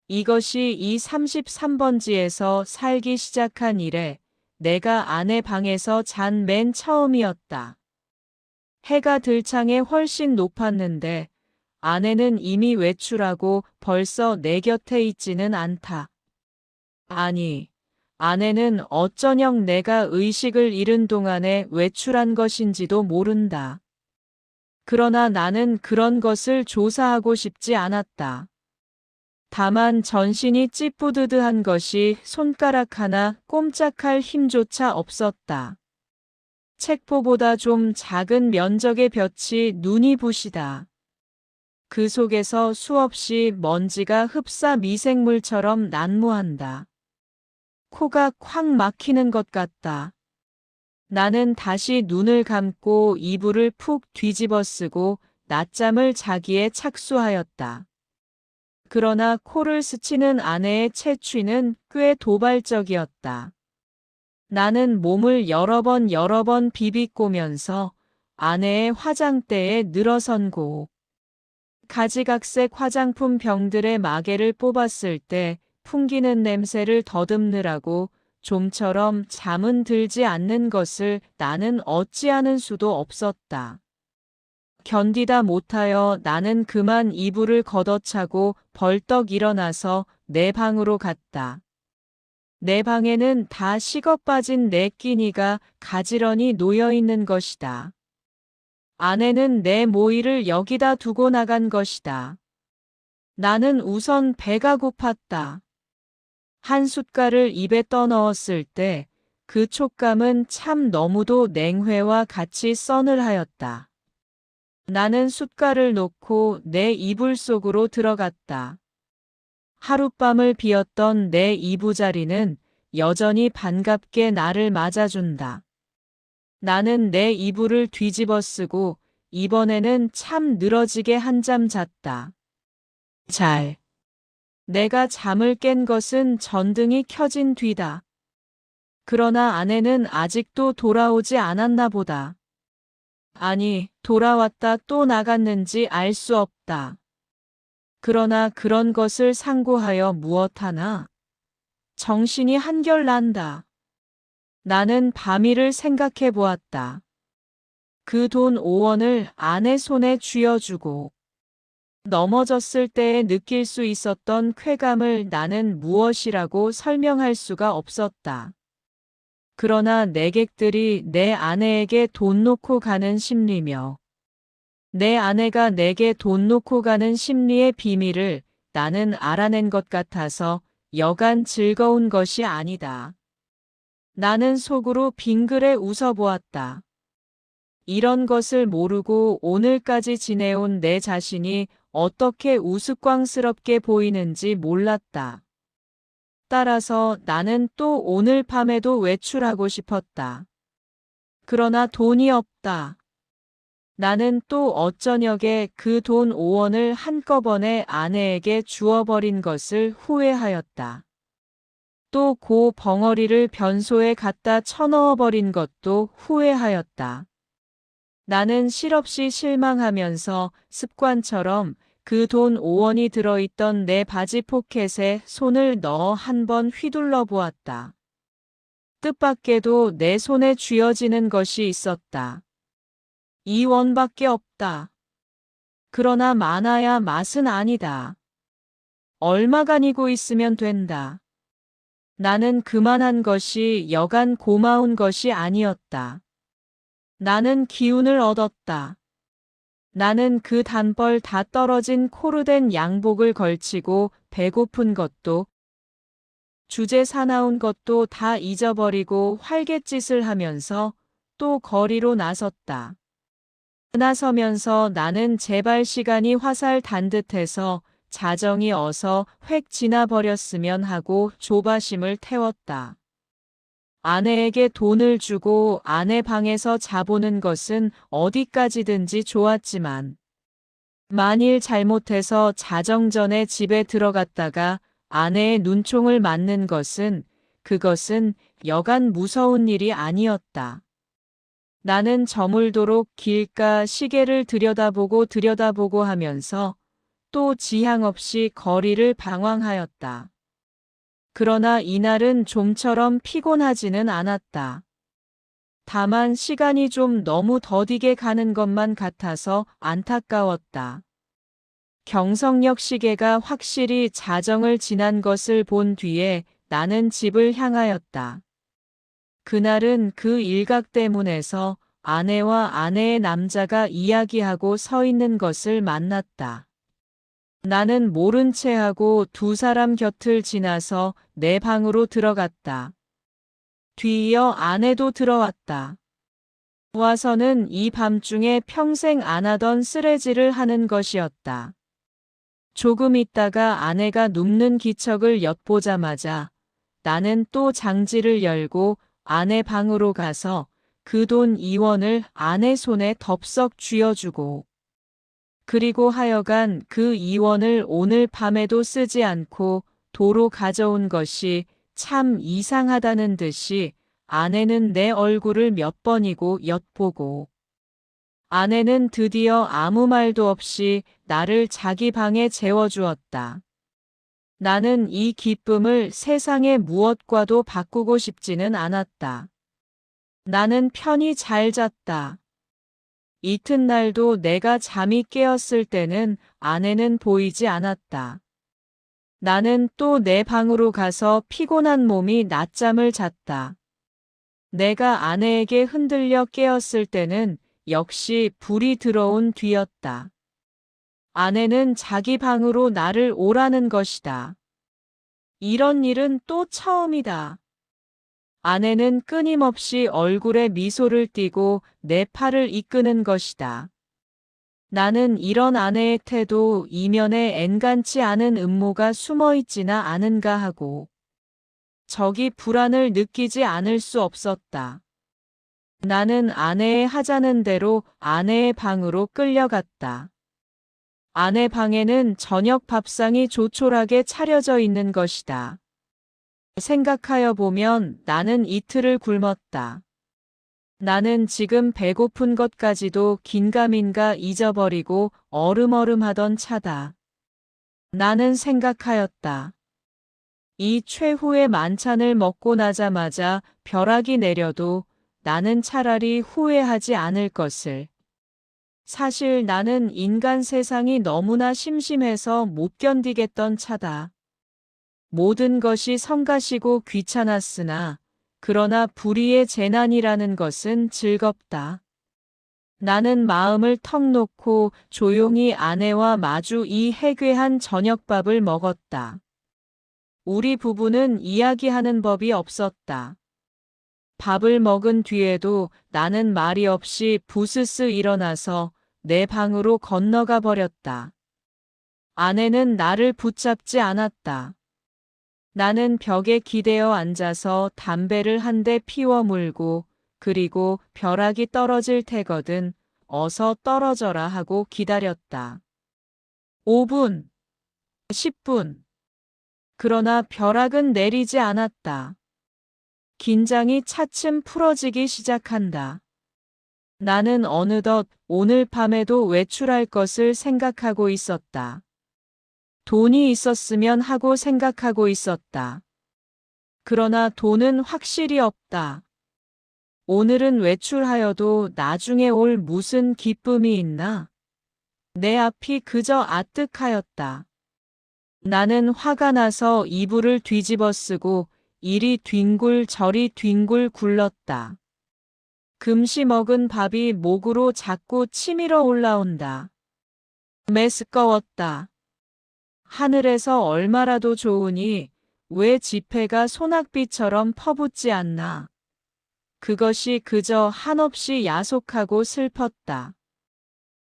이것이 이 33번지에서 살기 시작한 이래 내가 아내 방에서 잔 맨 처음이었다. 해가 들창에 훨씬 높았는데 아내는 이미 외출하고 벌써 내 곁에 있지는 않다. 아니, 아내는 어쩌녕 내가 의식을 잃은 동안에 외출한 것인지도 모른다. 그러나 나는 그런 것을 조사하고 싶지 않았다. 다만 전신이 찌뿌드드한 것이 손가락 하나 꼼짝할 힘조차 없었다. 책보보다 좀 작은 면적의 볕이 눈이 부시다. 그 속에서 수없이 먼지가 흡사 미생물처럼 난무한다. 코가 콱 막히는 것 같다. 나는 다시 눈을 감고 이불을 푹 뒤집어 쓰고 낮잠을 자기에 착수하였다. 그러나 코를 스치는 아내의 채취는 꽤 도발적이었다. 나는 몸을 여러 번 비비꼬면서 아내의 화장대에 늘어선고 가지각색 화장품 병들의 마개를 뽑았을 때 풍기는 냄새를 더듬느라고 좀처럼 잠은 들지 않는 것을 나는 어찌하는 수도 없었다. 견디다 못하여 나는 그만 이불을 걷어차고 벌떡 일어나서 내 방으로 갔다. 내 방에는 다 식어 빠진 내 끼니가 가지런히 놓여 있는 것이다. 아내는 내 모이를 여기다 두고 나간 것이다. 나는 우선 배가 고팠다. 한 숟갈을 입에 떠넣었을 때 그 촉감은 참 너무도 냉회와 같이 서늘하였다. 나는 숟갈을 놓고 내 이불 속으로 들어갔다. 하룻밤을 비었던 내 이부자리는 여전히 반갑게 나를 맞아준다. 나는 내 이불을 뒤집어 쓰고 이번에는 참 늘어지게 한잠 잤다. 내가 잠을 깬 것은 전등이 켜진 뒤다. 그러나 아내는 아직도 돌아오지 않았나 보다. 아니, 돌아왔다 또 나갔는지 알 수 없다. 그러나 그런 것을 상고하여 무엇하나? 정신이 한결 난다. 나는 밤이를 생각해 보았다. 그 돈 5원을 아내 손에 쥐어주고 넘어졌을 때에 느낄 수 있었던 쾌감을 나는 무엇이라고 설명할 수가 없었다. 그러나 내객들이 내 아내에게 돈 놓고 가는 심리며 내 아내가 내게 돈 놓고 가는 심리의 비밀을 나는 알아낸 것 같아서 여간 즐거운 것이 아니다. 나는 속으로 빙그레 웃어보았다. 이런 것을 모르고 오늘까지 지내온 내 자신이 어떻게 우스꽝스럽게 보이는지 몰랐다. 따라서 나는 또 오늘 밤에도 외출하고 싶었다. 그러나 돈이 없다. 나는 또 어쩌녁에 그 돈 5원을 한꺼번에 아내에게 주어버린 것을 후회하였다. 또 고 벙어리를 변소에 갖다 쳐넣어버린 것도 후회하였다. 나는 실없이 실망하면서 습관처럼 그 돈 5원이 들어있던 내 바지 포켓에 손을 넣어 한번 휘둘러 보았다. 뜻밖에도 내 손에 쥐어지는 것이 있었다. 2원밖에 없다. 그러나 많아야 맛은 아니다. 얼마간이고 있으면 된다. 나는 그만한 것이 여간 고마운 것이 아니었다. 나는 기운을 얻었다. 나는 그 단벌 다 떨어진 코르된 양복을 걸치고 배고픈 것도 주제 사나운 것도 다 잊어버리고 활갯짓을 하면서 또 거리로 나섰다. 나서면서 나는 제발 시간이 화살 단 듯해서 자정이 어서 획 지나버렸으면 하고 조바심을 태웠다. 아내에게 돈을 주고 아내 방에서 자보는 것은 어디까지든지 좋았지만 만일 잘못해서 자정 전에 집에 들어갔다가 아내의 눈총을 맞는 것은 그것은 여간 무서운 일이 아니었다. 나는 저물도록 길가 시계를 들여다보고 하면서 또 지향 없이 거리를 방황하였다. 그러나 이날은 좀처럼 피곤하지는 않았다. 다만 시간이 좀 너무 더디게 가는 것만 같아서 안타까웠다. 경성역 시계가 확실히 자정을 지난 것을 본 뒤에 나는 집을 향하였다. 그날은 그 일각대문에서 아내와 아내의 남자가 이야기하고 서 있는 것을 만났다. 나는 모른 체하고 두 사람 곁을 지나서 내 방으로 들어갔다. 뒤이어 아내도 들어왔다. 와서는 이 밤중에 평생 안 하던 쓰레질을 하는 것이었다. 조금 있다가 아내가 눕는 기척을 엿보자마자 나는 또 장지를 열고 아내 방으로 가서 그 돈 2원을 아내 손에 덥석 쥐어주고 그리고 하여간 그 2원을 오늘 밤에도 쓰지 않고 도로 가져온 것이 참 이상하다는 듯이 아내는 내 얼굴을 몇 번이고 엿보고 아내는 드디어 아무 말도 없이 나를 자기 방에 재워주었다. 나는 이 기쁨을 세상의 무엇과도 바꾸고 싶지는 않았다. 나는 편히 잘 잤다. 이튿날도 내가 잠이 깨었을 때는 아내는 보이지 않았다. 나는 또 내 방으로 가서 피곤한 몸이 낮잠을 잤다. 내가 아내에게 흔들려 깨었을 때는 역시 불이 들어온 뒤였다. 아내는 자기 방으로 나를 오라는 것이다. 이런 일은 또 처음이다. 아내는 끊임없이 얼굴에 미소를 띠고 내 팔을 이끄는 것이다. 나는 이런 아내의 태도 이면에 엔간치 않은 음모가 숨어 있지나 않은가 하고 저기 불안을 느끼지 않을 수 없었다. 나는 아내의 하자는 대로 아내의 방으로 끌려갔다. 아내 방에는 저녁 밥상이 조촐하게 차려져 있는 것이다. 생각하여 보면 나는 이틀을 굶었다. 나는 지금 배고픈 것까지도 긴가민가 잊어버리고 얼음얼음하던 차다. 나는 생각하였다. 이 최후의 만찬을 먹고 나자마자 벼락이 내려도 나는 차라리 후회하지 않을 것을. 사실 나는 인간 세상이 너무나 심심해서 못 견디겠던 차다. 모든 것이 성가시고 귀찮았으나 그러나 불의의 재난이라는 것은 즐겁다. 나는 마음을 턱 놓고 조용히 아내와 마주 이 해괴한 저녁밥을 먹었다. 우리 부부는 이야기하는 법이 없었다. 밥을 먹은 뒤에도 나는 말이 없이 부스스 일어나서 내 방으로 건너가 버렸다. 아내는 나를 붙잡지 않았다. 나는 벽에 기대어 앉아서 담배를 한 대 피워 물고 그리고 벼락이 떨어질 테거든 어서 떨어져라 하고 기다렸다. 5분, 10분. 그러나 벼락은 내리지 않았다. 긴장이 차츰 풀어지기 시작한다. 나는 어느덧 오늘 밤에도 외출할 것을 생각하고 있었다. 돈이 있었으면 하고 생각하고 있었다. 그러나 돈은 확실히 없다. 오늘은 외출하여도 나중에 올 무슨 기쁨이 있나? 내 앞이 그저 아뜩하였다. 나는 화가 나서 이불을 뒤집어 쓰고 이리 뒹굴 저리 뒹굴 굴렀다. 금시 먹은 밥이 목으로 자꾸 치밀어 올라온다. 메스꺼웠다. 하늘에서 얼마라도 좋으니 왜 지폐가 소낙비처럼 퍼붓지 않나. 그것이 그저 한없이 야속하고 슬펐다.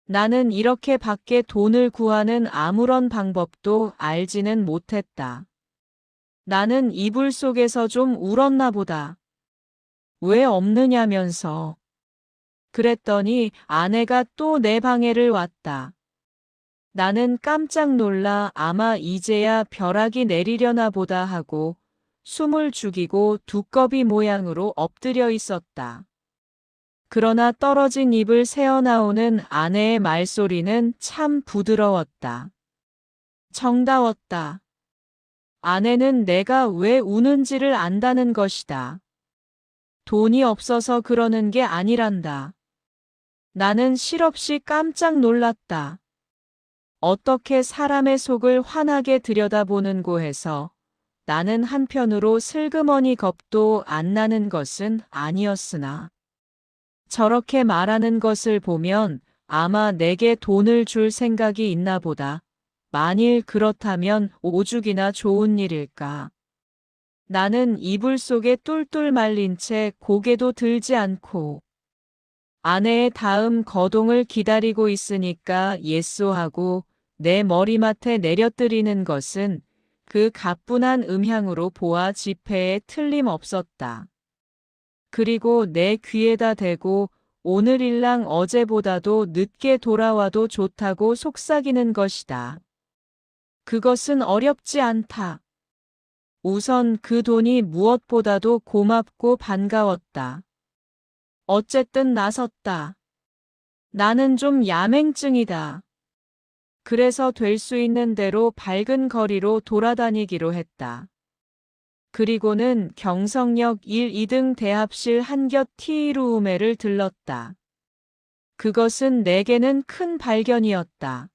나는 이렇게 밖에 돈을 구하는 아무런 방법도 알지는 못했다. 나는 이불 속에서 좀 울었나 보다. 왜 없느냐면서. 그랬더니 아내가 또 내 방에를 왔다. 나는 깜짝 놀라 아마 이제야 벼락이 내리려나 보다 하고 숨을 죽이고 두꺼비 모양으로 엎드려 있었다. 그러나 떨어진 입을 새어나오는 아내의 말소리는 참 부드러웠다. 정다웠다. 아내는 내가 왜 우는지를 안다는 것이다. 돈이 없어서 그러는 게 아니란다. 나는 실없이 깜짝 놀랐다. 어떻게 사람의 속을 환하게 들여다보는고 해서 나는 한편으로 슬그머니 겁도 안 나는 것은 아니었으나 저렇게 말하는 것을 보면 아마 내게 돈을 줄 생각이 있나 보다. 만일 그렇다면 오죽이나 좋은 일일까. 나는 이불 속에 뚫뚫 말린 채 고개도 들지 않고 아내의 다음 거동을 기다리고 있으니까 예쏘하고 내 머리맡에 내려뜨리는 것은 그 가뿐한 음향으로 보아 지폐에 틀림없었다. 그리고 내 귀에다 대고 오늘일랑 어제보다도 늦게 돌아와도 좋다고 속삭이는 것이다. 그것은 어렵지 않다. 우선 그 돈이 무엇보다도 고맙고 반가웠다. 어쨌든 나섰다. 나는 좀 야맹증이다. 그래서 될 수 있는 대로 밝은 거리로 돌아다니기로 했다. 그리고는 경성역 1, 2등 대합실 한곁 티루우메를 들렀다. 그것은 내게는 큰 발견이었다.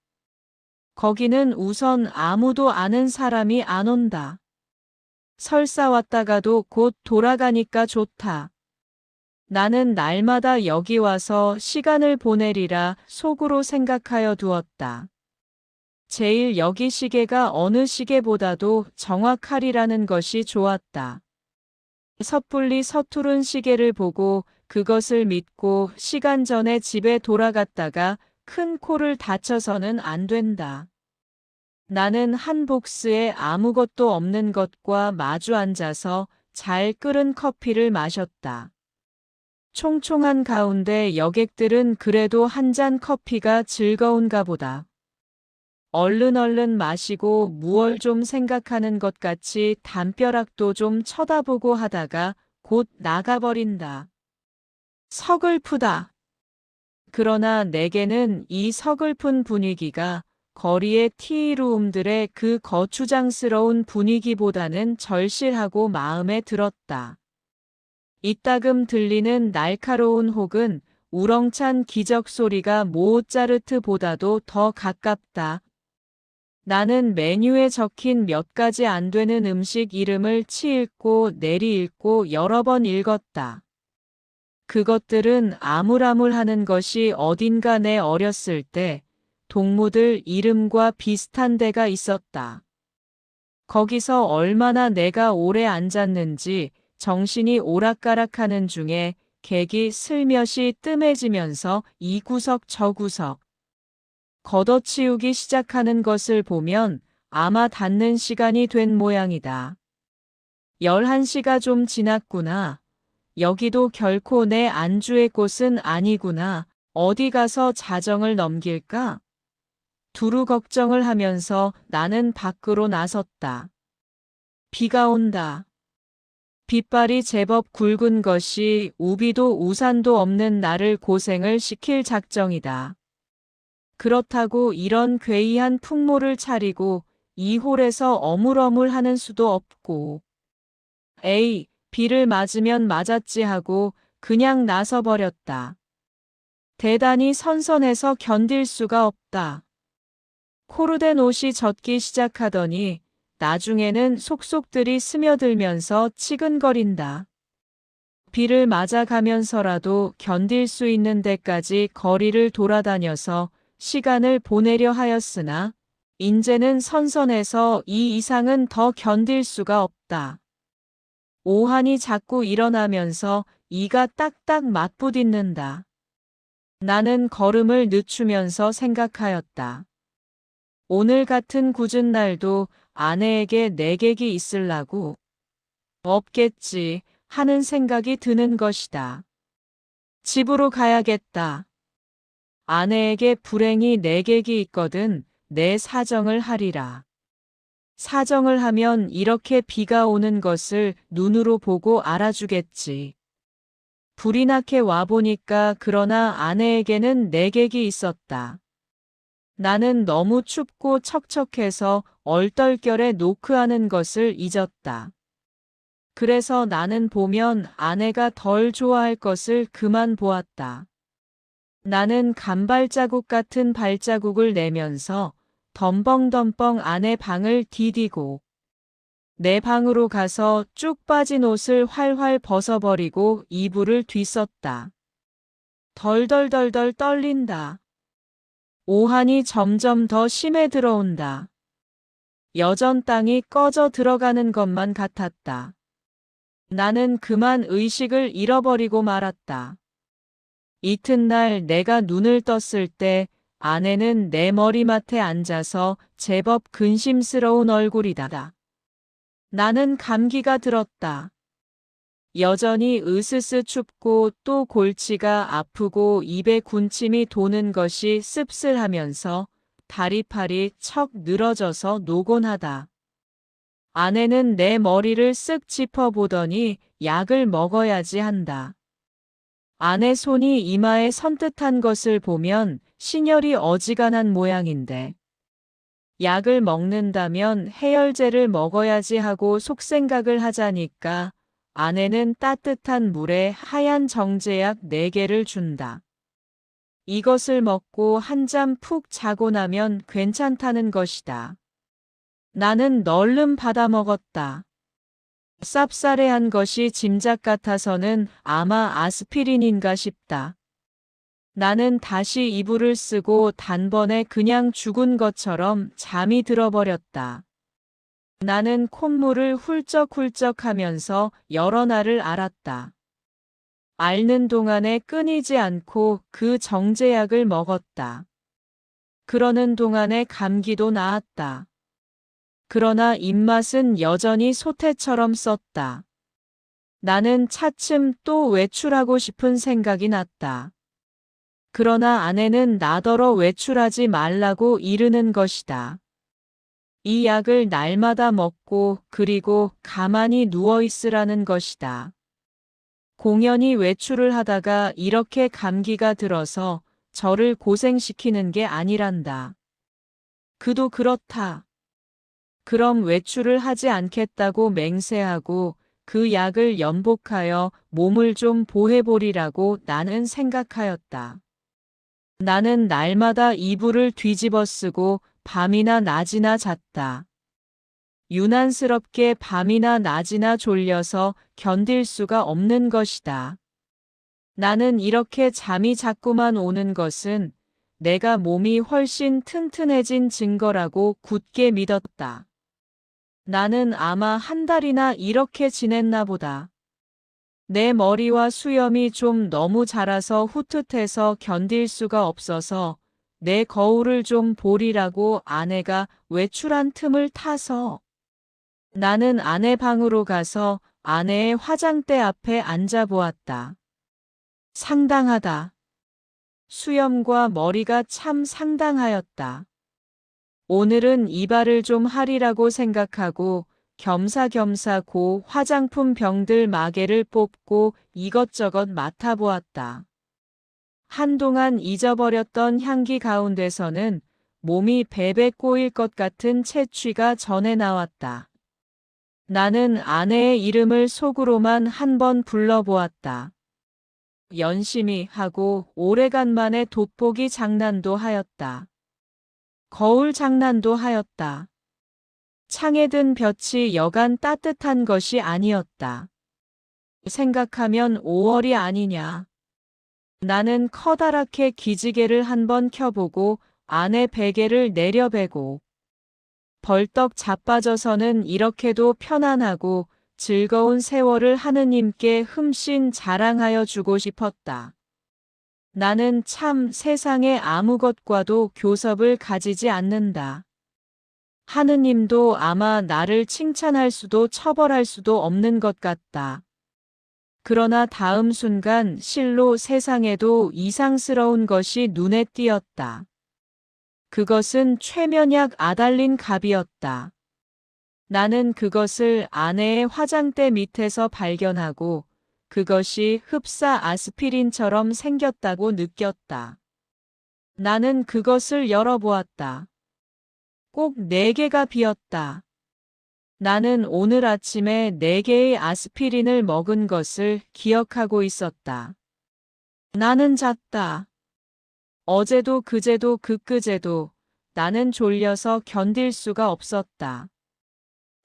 거기는 우선 아무도 아는 사람이 안 온다. 설사 왔다가도 곧 돌아가니까 좋다. 나는 날마다 여기 와서 시간을 보내리라 속으로 생각하여 두었다. 제일 여기 시계가 어느 시계보다도 정확하리라는 것이 좋았다. 섣불리 서투른 시계를 보고 그것을 믿고 시간 전에 집에 돌아갔다가 큰 코를 다쳐서는 안 된다. 나는 한 복스에 아무것도 없는 것과 마주 앉아서 잘 끓은 커피를 마셨다. 총총한 가운데 여객들은 그래도 한 잔 커피가 즐거운가 보다. 얼른 마시고 무얼 좀 생각하는 것 같이 담벼락도 좀 쳐다보고 하다가 곧 나가버린다. 서글프다. 그러나 내게는 이 서글픈 분위기가 거리의 티루움들의 그 거추장스러운 분위기보다는 절실하고 마음에 들었다. 이따금 들리는 날카로운 혹은 우렁찬 기적 소리가 모차르트보다도 더 가깝다. 나는 메뉴에 적힌 몇 가지 안 되는 음식 이름을 치읽고 내리읽고 여러 번 읽었다. 그것들은 아물아물하는 것이 어딘가 내 어렸을 때 동무들 이름과 비슷한 데가 있었다. 거기서 얼마나 내가 오래 앉았는지 정신이 오락가락하는 중에 객이 슬며시 뜸해지면서 이 구석 저 구석 걷어치우기 시작하는 것을 보면 아마 닫는 시간이 된 모양이다. 11시가 좀 지났구나. 여기도 결코 내 안주의 곳은 아니구나. 어디 가서 자정을 넘길까? 두루 걱정을 하면서 나는 밖으로 나섰다. 비가 온다. 빗발이 제법 굵은 것이 우비도 우산도 없는 나를 고생을 시킬 작정이다. 그렇다고 이런 괴이한 풍모를 차리고 이 홀에서 어물어물하는 수도 없고. 에이, 비를 맞으면 맞았지 하고 그냥 나서버렸다. 대단히 선선해서 견딜 수가 없다. 코르된 옷이 젖기 시작하더니 나중에는 속속들이 스며들면서 치근거린다. 비를 맞아가면서라도 견딜 수 있는 데까지 거리를 돌아다녀서 시간을 보내려 하였으나 인제는 선선해서 이 이상은 더 견딜 수가 없다. 오한이 자꾸 일어나면서 이가 딱딱 맞부딪는다. 나는 걸음을 늦추면서 생각하였다. 오늘 같은 굳은 날도 아내에게 내객이 있을라고? 없겠지 하는 생각이 드는 것이다. 집으로 가야겠다. 아내에게 불행히 내객이 있거든 내 사정을 하리라. 사정을 하면 이렇게 비가 오는 것을 눈으로 보고 알아주겠지. 불이 나게 와보니까 그러나 아내에게는 내객이 있었다. 나는 너무 춥고 척척해서 얼떨결에 노크하는 것을 잊었다. 그래서 나는 보면 아내가 덜 좋아할 것을 그만 보았다. 나는 간발자국 같은 발자국을 내면서 덤벙덤벙 아내 방을 디디고 내 방으로 가서 쭉 빠진 옷을 활활 벗어버리고 이불을 뒤썼다. 덜덜덜덜 떨린다. 오한이 점점 더 심해 들어온다. 여전 땅이 꺼져 들어가는 것만 같았다. 나는 그만 의식을 잃어버리고 말았다. 이튿날 내가 눈을 떴을 때 아내는 내 머리맡에 앉아서 제법 근심스러운 얼굴이다. 나는 감기가 들었다. 여전히 으스스 춥고 또 골치가 아프고 입에 군침이 도는 것이 씁쓸하면서 다리팔이 척 늘어져서 노곤하다. 아내는 내 머리를 쓱 짚어보더니 약을 먹어야지 한다. 아내 손이 이마에 선뜻한 것을 보면 신혈이 어지간한 모양인데 약을 먹는다면 해열제를 먹어야지 하고 속생각을 하자니까 아내는 따뜻한 물에 하얀 정제약 4개를 준다. 이것을 먹고 한 잠 푹 자고 나면 괜찮다는 것이다. 나는 널름 받아먹었다. 쌉싸래한 것이 짐작 같아서는 아마 아스피린인가 싶다. 나는 다시 이불을 쓰고 단번에 그냥 죽은 것처럼 잠이 들어버렸다. 나는 콧물을 훌쩍훌쩍 하면서 여러 날을 앓았다. 앓는 동안에 끊이지 않고 그 정제약을 먹었다. 그러는 동안에 감기도 나았다. 그러나 입맛은 여전히 소태처럼 썼다. 나는 차츰 또 외출하고 싶은 생각이 났다. 그러나 아내는 나더러 외출하지 말라고 이르는 것이다. 이 약을 날마다 먹고 그리고 가만히 누워 있으라는 것이다. 공연히 외출을 하다가 이렇게 감기가 들어서 저를 고생시키는 게 아니란다. 그도 그렇다. 그럼 외출을 하지 않겠다고 맹세하고 그 약을 연복하여 몸을 좀 보해보리라고 나는 생각하였다. 나는 날마다 이불을 뒤집어 쓰고 밤이나 낮이나 잤다. 유난스럽게 밤이나 낮이나 졸려서 견딜 수가 없는 것이다. 나는 이렇게 잠이 자꾸만 오는 것은 내가 몸이 훨씬 튼튼해진 증거라고 굳게 믿었다. 나는 아마 한 달이나 이렇게 지냈나 보다. 내 머리와 수염이 좀 너무 자라서 후투해서 견딜 수가 없어서 내 거울을 좀 보리라고 아내가 외출한 틈을 타서 나는 아내 방으로 가서 아내의 화장대 앞에 앉아 보았다. 상당하다. 수염과 머리가 참 상당하였다. 오늘은 이발을 좀 하리라고 생각하고 겸사겸사 고 화장품 병들 마개를 뽑고 이것저것 맡아보았다. 한동안 잊어버렸던 향기 가운데서는 몸이 베베 꼬일 것 같은 채취가 전해 나왔다. 나는 아내의 이름을 속으로만 한 번 불러보았다. 연심히 하고 오래간만에 돋보기 장난도 하였다. 거울 장난도 하였다. 창에 든 볕이 여간 따뜻한 것이 아니었다. 생각하면 5월이 아니냐. 나는 커다랗게 기지개를 한번 켜보고 아내 베개를 내려베고 벌떡 자빠져서는 이렇게도 편안하고 즐거운 세월을 하느님께 흠씬 자랑하여 주고 싶었다. 나는 참 세상에 아무것과도 교섭을 가지지 않는다. 하느님도 아마 나를 칭찬할 수도 처벌할 수도 없는 것 같다. 그러나 다음 순간 실로 세상에도 이상스러운 것이 눈에 띄었다. 그것은 최면약 아달린 갑이었다. 나는 그것을 아내의 화장대 밑에서 발견하고 그것이 흡사 아스피린처럼 생겼다고 느꼈다. 나는 그것을 열어보았다. 꼭 4개가 비었다. 나는 오늘 아침에 4개의 아스피린을 먹은 것을 기억하고 있었다. 나는 잤다. 어제도 그제도 그끄제도 나는 졸려서 견딜 수가 없었다.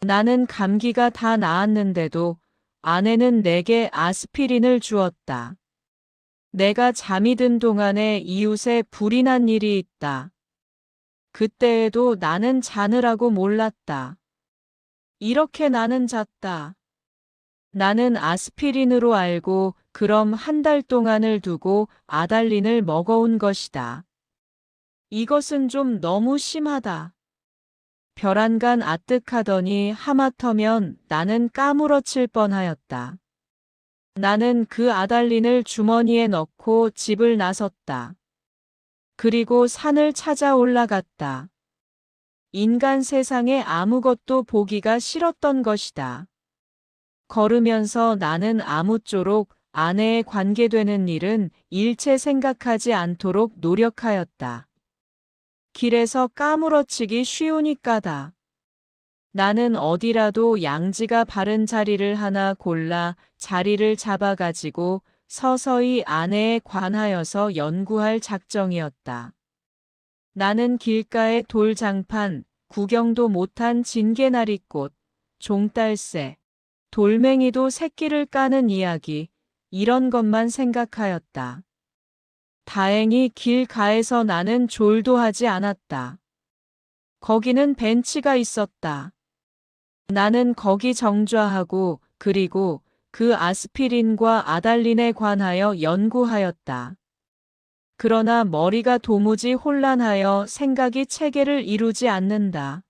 나는 감기가 다 나았는데도 아내는 내게 아스피린을 주었다. 내가 잠이 든 동안에 이웃에 불이 난 일이 있다. 그때에도 나는 자느라고 몰랐다. 이렇게 나는 잤다. 나는 아스피린으로 알고 그럼 한 달 동안을 두고 아달린을 먹어온 것이다. 이것은 좀 너무 심하다. 벼란간 아뜩하더니 하마터면 나는 까무러칠 뻔하였다. 나는 그 아달린을 주머니에 넣고 집을 나섰다. 그리고 산을 찾아 올라갔다. 인간 세상에 아무것도 보기가 싫었던 것이다. 걸으면서 나는 아무쪼록 아내에 관계되는 일은 일체 생각하지 않도록 노력하였다. 길에서 까무러치기 쉬우니까다. 나는 어디라도 양지가 바른 자리를 하나 골라 자리를 잡아가지고 서서히 아내에 관하여서 연구할 작정이었다. 나는 길가의 돌장판, 구경도 못한 진개나리꽃, 종달새, 돌멩이도 새끼를 까는 이야기, 이런 것만 생각하였다. 다행히 길가에서 나는 졸도 하지 않았다. 거기는 벤치가 있었다. 나는 거기 정좌하고 그리고 그 아스피린과 아달린에 관하여 연구하였다. 그러나 머리가 도무지 혼란하여 생각이 체계를 이루지 않는다.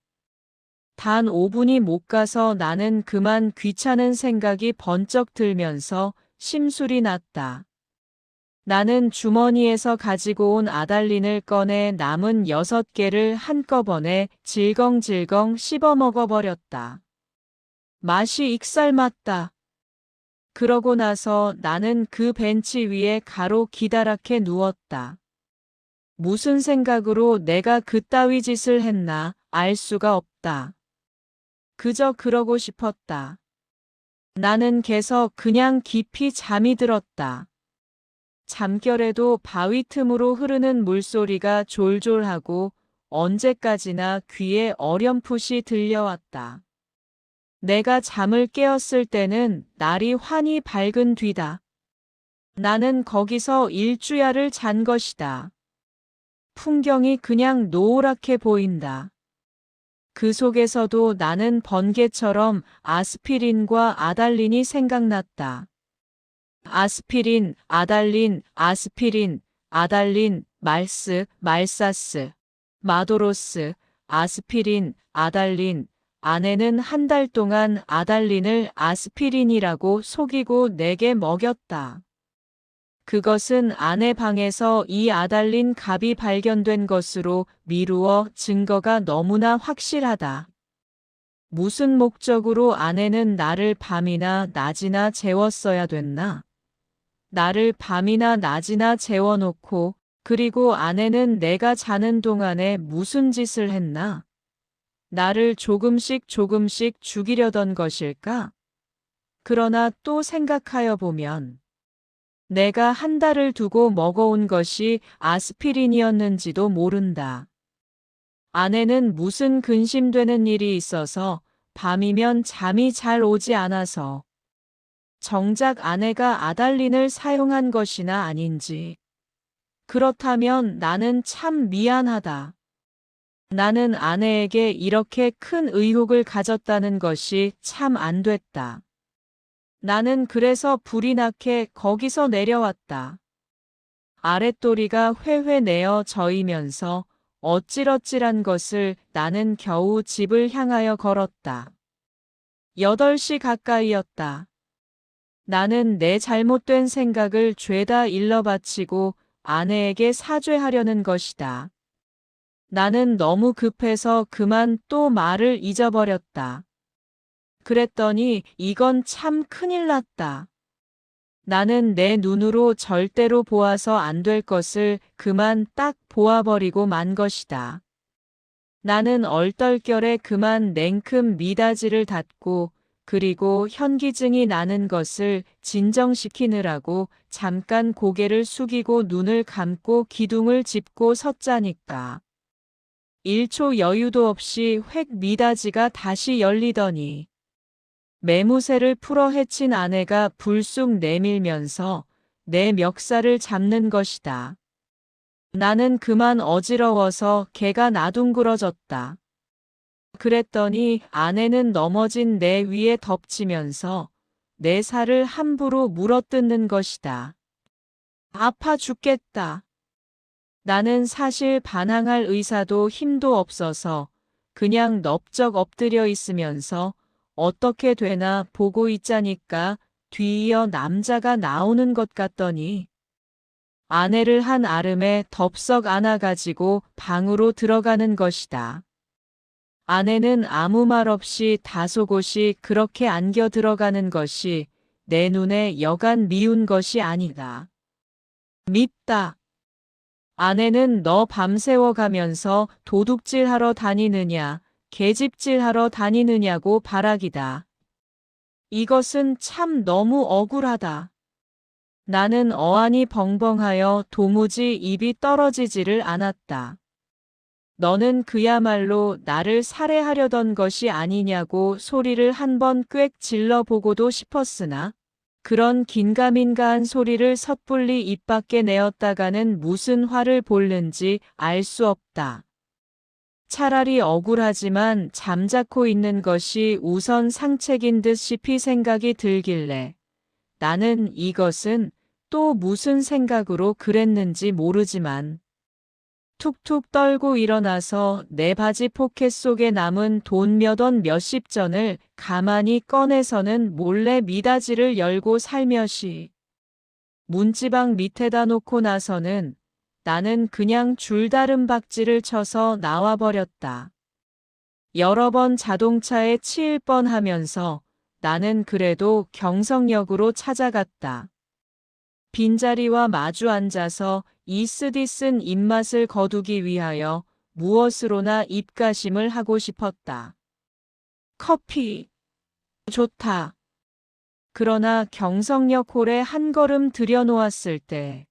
단 5분이 못 가서 나는 그만 귀찮은 생각이 번쩍 들면서 심술이 났다. 나는 주머니에서 가지고 온 아달린을 꺼내 남은 6개를 한꺼번에 질겅질겅 씹어 먹어버렸다. 맛이 익살맞다. 그러고 나서 나는 그 벤치 위에 가로 기다랗게 누웠다. 무슨 생각으로 내가 그따위 짓을 했나 알 수가 없다. 그저 그러고 싶었다. 나는 개서 그냥 깊이 잠이 들었다. 잠결에도 바위 틈으로 흐르는 물소리가 졸졸하고 언제까지나 귀에 어렴풋이 들려왔다. 내가 잠을 깨었을 때는 날이 환히 밝은 뒤다. 나는 거기서 일주야를 잔 것이다. 풍경이 그냥 노랗게 보인다. 그 속에서도 나는 번개처럼 아스피린과 아달린이 생각났다. 아스피린, 아달린, 아스피린, 아달린, 말스, 말사스, 마도로스, 아스피린, 아달린. 아내는 한 달 동안 아달린을 아스피린이라고 속이고 내게 먹였다. 그것은 아내 방에서 이 아달린 갑이 발견된 것으로 미루어 증거가 너무나 확실하다. 무슨 목적으로 아내는 나를 밤이나 낮이나 재웠어야 됐나? 나를 밤이나 낮이나 재워놓고 그리고 아내는 내가 자는 동안에 무슨 짓을 했나? 나를 조금씩 조금씩 죽이려던 것일까? 그러나 또 생각하여 보면 내가 한 달을 두고 먹어온 것이 아스피린이었는지도 모른다. 아내는 무슨 근심되는 일이 있어서 밤이면 잠이 잘 오지 않아서 정작 아내가 아달린을 사용한 것이나 아닌지. 그렇다면 나는 참 미안하다. 나는 아내에게 이렇게 큰 의혹을 가졌다는 것이 참 안 됐다. 나는 그래서 불이 나게 거기서 내려왔다. 아랫도리가 회회 내어 저이면서 어찔어찔한 것을 나는 겨우 집을 향하여 걸었다. 8시 가까이였다. 나는 내 잘못된 생각을 죄다 일러바치고 아내에게 사죄하려는 것이다. 나는 너무 급해서 그만 또 말을 잊어버렸다. 그랬더니 이건 참 큰일 났다. 나는 내 눈으로 절대로 보아서 안 될 것을 그만 딱 보아버리고 만 것이다. 나는 얼떨결에 그만 냉큼 미닫이를 닫고 그리고 현기증이 나는 것을 진정시키느라고 잠깐 고개를 숙이고 눈을 감고 기둥을 짚고 섰자니까. 1초 여유도 없이 획 미닫이가 다시 열리더니 매무새를 풀어 헤친 아내가 불쑥 내밀면서 내 멱살을 잡는 것이다. 나는 그만 어지러워서 개가 나둥그러졌다. 그랬더니 아내는 넘어진 내 위에 덮치면서 내 살을 함부로 물어뜯는 것이다. 아파 죽겠다. 나는 사실 반항할 의사도 힘도 없어서 그냥 넙적 엎드려 있으면서 어떻게 되나 보고 있자니까 뒤이어 남자가 나오는 것 같더니 아내를 한 아름에 덥석 안아가지고 방으로 들어가는 것이다. 아내는 아무 말 없이 다소곳이 그렇게 안겨 들어가는 것이 내 눈에 여간 미운 것이 아니다. 밉다. 아내는 너 밤새워 가면서 도둑질하러 다니느냐, 계집질하러 다니느냐고 바라기다. 이것은 참 너무 억울하다. 나는 어안이 벙벙하여 도무지 입이 떨어지지를 않았다. 너는 그야말로 나를 살해하려던 것이 아니냐고 소리를 한 번 꽥 질러보고도 싶었으나 그런 긴가민가한 소리를 섣불리 입 밖에 내었다가는 무슨 화를 볼는지 알 수 없다. 차라리 억울하지만 잠자코 있는 것이 우선 상책인 듯 싶이 생각이 들길래 나는 이것은 또 무슨 생각으로 그랬는지 모르지만 툭툭 떨고 일어나서 내 바지 포켓 속에 남은 돈 몇 원 몇십 전을 가만히 꺼내서는 몰래 미닫이를 열고 살며시 문지방 밑에다 놓고 나서는 나는 그냥 줄다름 박지를 쳐서 나와버렸다. 여러 번 자동차에 치일 뻔하면서 나는 그래도 경성역으로 찾아갔다. 빈자리와 마주 앉아서 이 쓰디쓴 입맛을 거두기 위하여 무엇으로나 입가심을 하고 싶었다. 커피. 좋다. 그러나 경성역 홀에 한 걸음 들여놓았을 때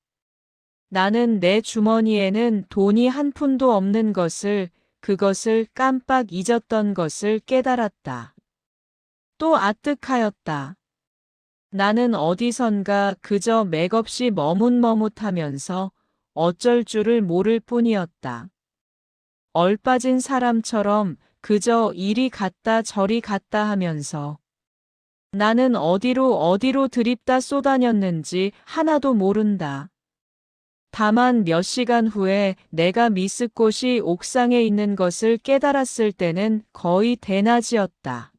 나는 내 주머니에는 돈이 한 푼도 없는 것을, 그것을 깜빡 잊었던 것을 깨달았다. 또 아뜩하였다. 나는 어디선가 그저 맥없이 머뭇머뭇하면서 어쩔 줄을 모를 뿐이었다. 얼빠진 사람처럼 그저 이리 갔다 저리 갔다 하면서 나는 어디로 들입다 쏘다녔는지 하나도 모른다. 다만 몇 시간 후에 내가 미스꽃이 옥상에 있는 것을 깨달았을 때는 거의 대낮이었다.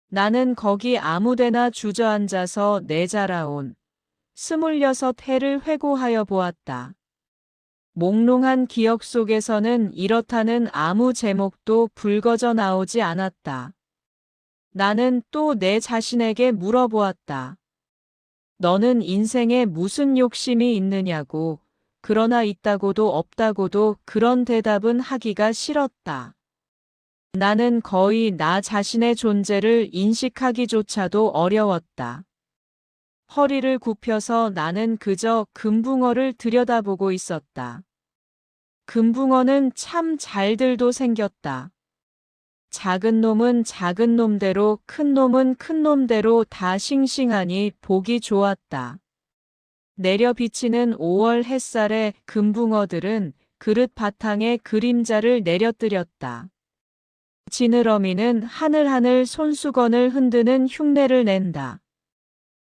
나는 거기 아무데나 주저앉아서 내자라온 26해를 회고하여 보았다. 몽롱한 기억 속에서는 이렇다는 아무 제목도 불거져 나오지 않았다. 나는 또 내 자신에게 물어보았다. 너는 인생에 무슨 욕심이 있느냐고. 그러나 있다고도 없다고도 그런 대답은 하기가 싫었다. 나는 거의 나 자신의 존재를 인식하기조차도 어려웠다. 허리를 굽혀서 나는 그저 금붕어를 들여다보고 있었다. 금붕어는 참 잘들도 생겼다. 작은 놈은 작은 놈대로 큰 놈은 큰 놈대로 다 싱싱하니 보기 좋았다. 내려 비치는 5월 햇살에 금붕어들은 그릇 바탕에 그림자를 내려뜨렸다. 지느러미는 하늘하늘 손수건을 흔드는 흉내를 낸다.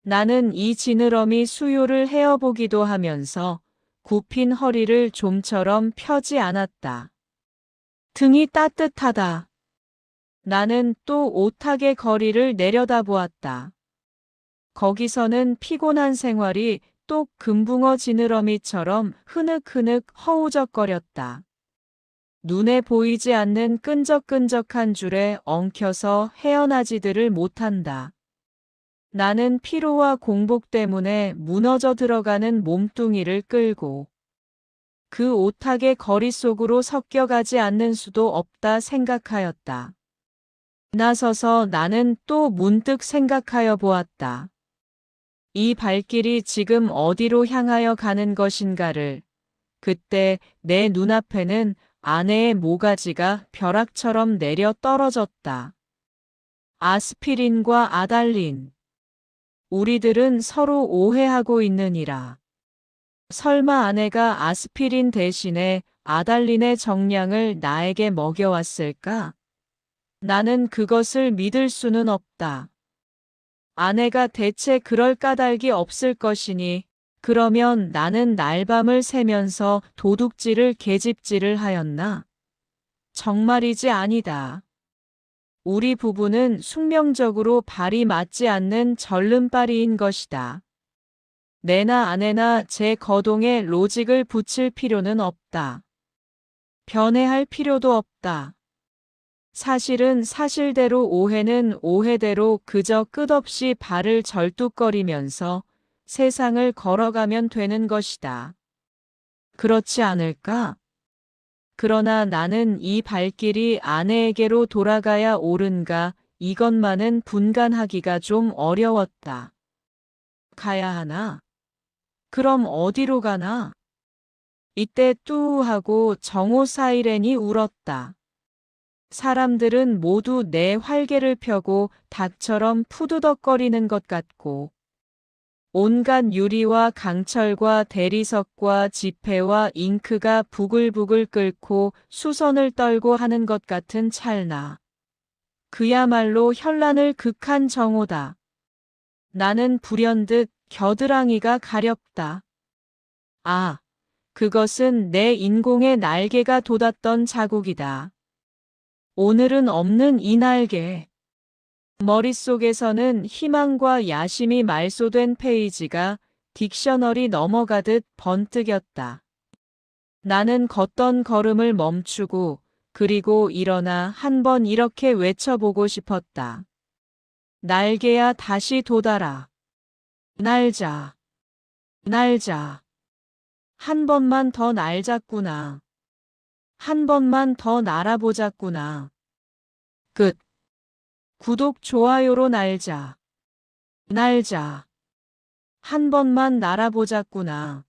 나는 이 지느러미 수요를 헤어보기도 하면서 굽힌 허리를 좀처럼 펴지 않았다. 등이 따뜻하다. 나는 또 오타게 거리를 내려다보았다. 거기서는 피곤한 생활이 또 금붕어 지느러미처럼 흐느흐느 허우적거렸다. 눈에 보이지 않는 끈적끈적한 줄에 엉켜서 헤어나지들을 못한다. 나는 피로와 공복 때문에 무너져 들어가는 몸뚱이를 끌고 그 오타게 거리 속으로 섞여가지 않는 수도 없다 생각하였다. 나서서 나는 또 문득 생각하여 보았다. 이 발길이 지금 어디로 향하여 가는 것인가를. 그때 내 눈앞에는 아내의 모가지가 벼락처럼 내려 떨어졌다. 아스피린과 아달린. 우리들은 서로 오해하고 있느니라. 설마 아내가 아스피린 대신에 아달린의 정량을 나에게 먹여왔을까? 나는 그것을 믿을 수는 없다. 아내가 대체 그럴 까닭이 없을 것이니 그러면 나는 날밤을 새면서 도둑질을 계집질을 하였나? 정말이지 아니다. 우리 부부는 숙명적으로 발이 맞지 않는 절름발이인 것이다. 내나 아내나 제 거동에 로직을 붙일 필요는 없다. 변해할 필요도 없다. 사실은 사실대로 오해는 오해대로 그저 끝없이 발을 절뚝거리면서 세상을 걸어가면 되는 것이다. 그렇지 않을까? 그러나 나는 이 발길이 아내에게로 돌아가야 옳은가 이것만은 분간하기가 좀 어려웠다. 가야 하나? 그럼 어디로 가나? 이때 뚜하고 정오 사이렌이 울었다. 사람들은 모두 내 활개를 펴고 닭처럼 푸드덕거리는 것 같고 온갖 유리와 강철과 대리석과 지폐와 잉크가 부글부글 끓고 수선을 떨고 하는 것 같은 찰나. 그야말로 현란을 극한 정오다. 나는 불현듯 겨드랑이가 가렵다. 아, 그것은 내 인공의 날개가 돋았던 자국이다. 오늘은 없는 이 날개. 머릿속에서는 희망과 야심이 말소된 페이지가 딕셔너리 넘어가듯 번뜩였다. 나는 걷던 걸음을 멈추고 그리고 일어나 한번 이렇게 외쳐보고 싶었다. 날개야 다시 돋아라. 날자. 날자. 한 번만 더 날자꾸나. 한 번만 더 날아보자꾸나. 끝. 구독, 좋아요로 날자. 날자. 한 번만 날아보자꾸나.